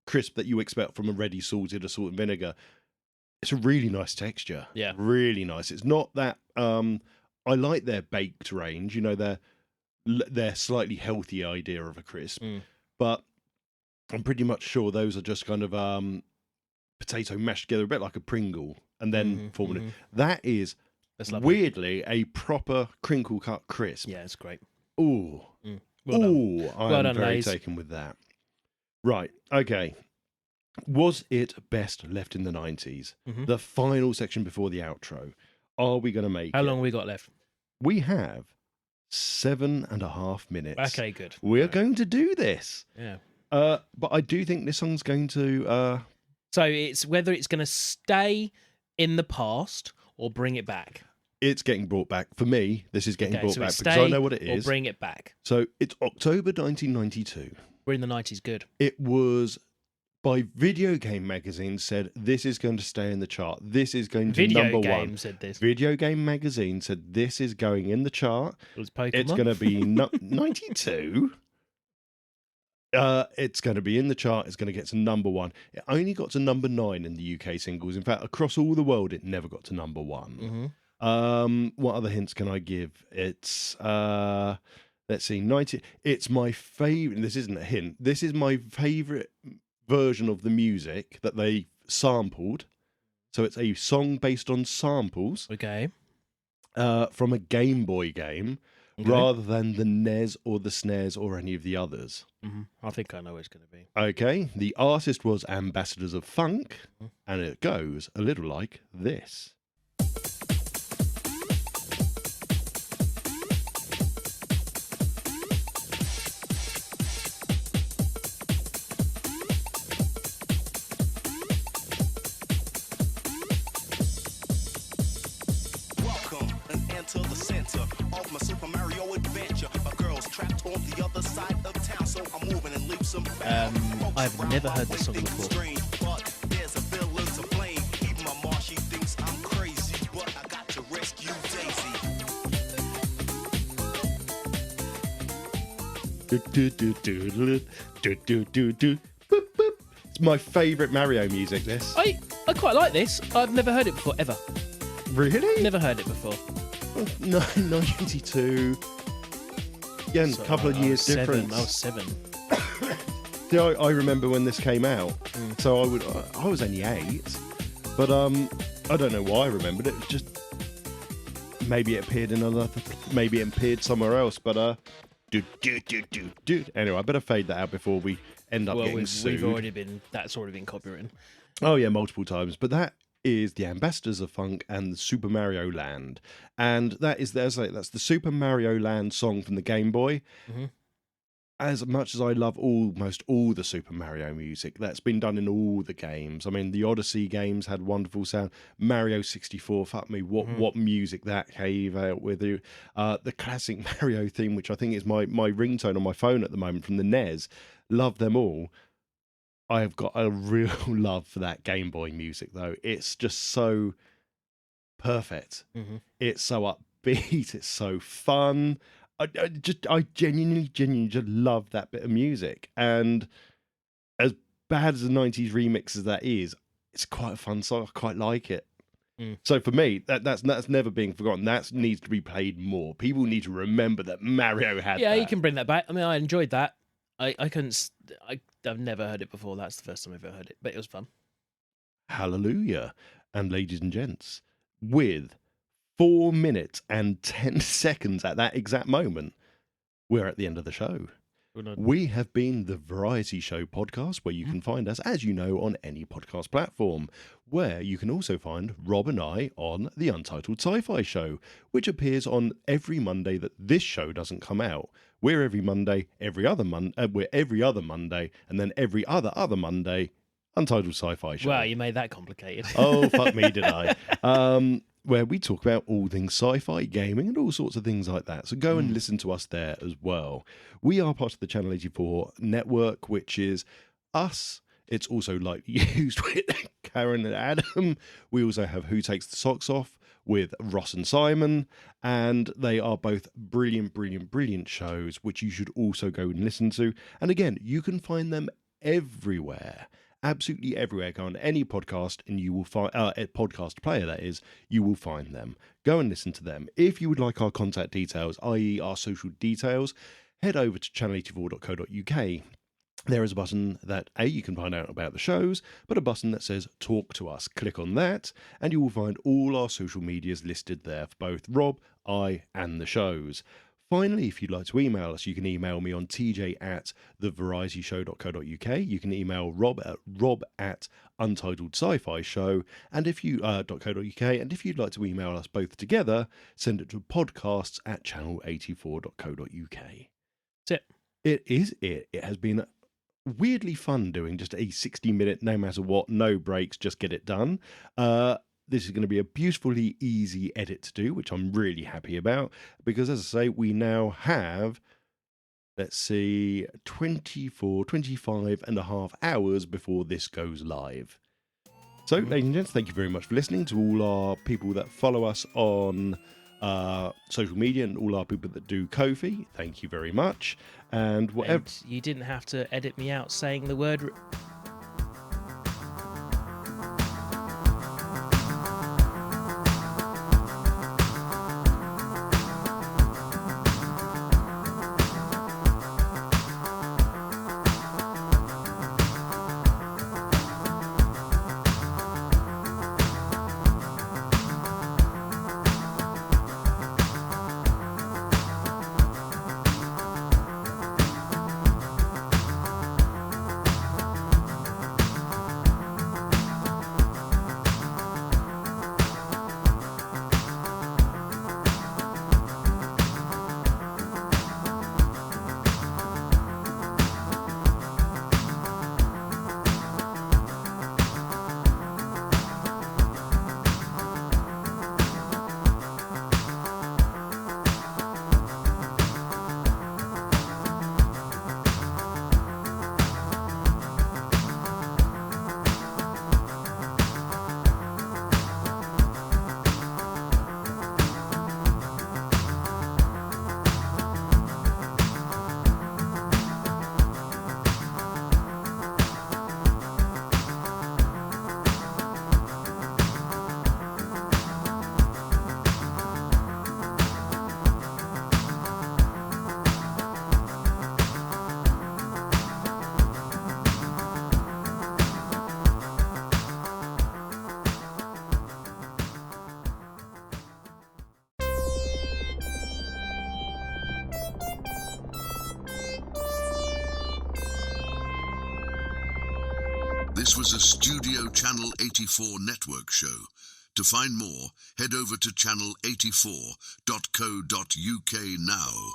crisp that you expect from a ready salted or salt and vinegar. It's a really nice texture. Yeah, really nice. It's not that. I like their baked range. Their slightly healthy idea of a crisp, but I'm pretty much sure those are just kind of potato mashed together a bit like a Pringle and then forming it. That is weirdly a proper crinkle cut crisp. Yeah, it's great. Ooh, I'm very taken with that. Right, okay. Was it best left in the 90s? The final section before the outro. Are we going to make How long have we got left? We have 7.5 minutes. Okay, good. We're going to do this. Yeah. But I do think this song's going to... So it's whether it's going to stay in the past or bring it back. It's getting brought back. For me, this is getting brought back because I know what it is. Or bring it back. So it's October 1992. We're in the 90s, good. It was... by Video Game Magazine said, this is going to stay in the chart. This is going to number one. Video Game said this. Video Game Magazine said, this is going in the chart. It was Pokemon. It's going to be 92. It's going to be in the chart. It's going to get to number one. It only got to number 9 in the UK singles. In fact, across all the world, it never got to number 1. What other hints can I give? It's... let's see, 90. It's my favourite... This isn't a hint. This is my favourite... version of the music that they sampled. So it's a song based on samples. Okay. From a Game Boy game, rather than the NES or the SNES or any of the others. I think I know what it's going to be. Okay. The artist was Ambassadors of Funk, and it goes a little like this. To the center of my Super Mario adventure. A girl's trapped on the other side of town, so I'm moving and leave some. I've never heard this song before. But there's a villain to blame. Even my mom, she thinks I'm crazy, but I got to rescue Daisy. It's my favourite Mario music. This. I quite like this. I've never heard it before, ever. Really? Never heard it before. No, 92. Again, a couple of years difference. I was 7. Yeah, I remember when this came out. So I was only 8. But I don't know why I remembered it. It was just maybe it appeared in another, maybe it appeared somewhere else. But anyway, I better fade that out before we end up getting sued. That's already been copywritten. Oh yeah, multiple times. But that is the Ambassadors of Funk and the Super Mario Land, and that's the Super Mario Land song from the Game Boy. Mm-hmm. As much as I love almost all the Super Mario music, that's been done in all the games. I mean, the Odyssey games had wonderful sound. Mario 64, fuck me, what music that came out with. The classic Mario theme, which I think is my ringtone on my phone at the moment from the NES. Love them all. I have got a real love for that Game Boy music, though. It's just so perfect. Mm-hmm. It's so upbeat. It's so fun. I genuinely just love that bit of music. And as bad as the 90s remix as that is, it's quite a fun song. I quite like it. So for me, that's never being forgotten. That needs to be played more. People need to remember that Mario had that. Yeah, you can bring that back. I mean, I enjoyed that. I've never heard it before. That's the first time I've ever heard it, but it was fun. Hallelujah. And ladies and gents, with 4 minutes and 10 seconds at that exact moment, we're at the end of the show. We have been the Variety Show podcast, where you can find us, as you know, on any podcast platform, where you can also find Rob and I on the Untitled Sci-Fi Show, which appears on every Monday that this show doesn't come out. We're every Monday, we're every other Monday, and then every other Monday, Untitled Sci-Fi Show. Wow, you made that complicated. Oh, fuck me, did I? Where we talk about all things sci-fi, gaming, and all sorts of things like that. So go and listen to us there as well. We are part of the Channel 84 network, which is us. It's also like used with Karen and Adam. We also have Who Takes the Socks Off with Ross and Simon, and they are both brilliant shows, which you should also go and listen to. And again, you can find them everywhere. Absolutely everywhere. Go on any podcast and you will find a podcast player, that is, you will find them. Go and listen to them. If you would like our contact details, i.e. our social details, head over to channel84.co.uk. There is a button that you can find out about the shows, but a button that says talk to us. Click on that and you will find all our social medias listed there for both Rob, I and the shows. Finally, if you'd like to email us, you can email me on tj@thevarietishow.co.uk. You can email rob at Untitled Sci-Fi Show, and if you .co.uk, and if you'd like to email us both together, send it to podcasts@channel84.co.uk. That's it. It is it. It has been weirdly fun doing just a 60-minute, no matter what, no breaks, just get it done. This is going to be a beautifully easy edit to do, which I'm really happy about, because as I say, we now have, 25 and a half hours before this goes live. So, ladies and gents, thank you very much for listening. To all our people that follow us on social media and all our people that do Ko-fi, thank you very much. And whatever. And you didn't have to edit me out saying the word This was a Studio Channel 84 network show. To find more, head over to channel84.co.uk now.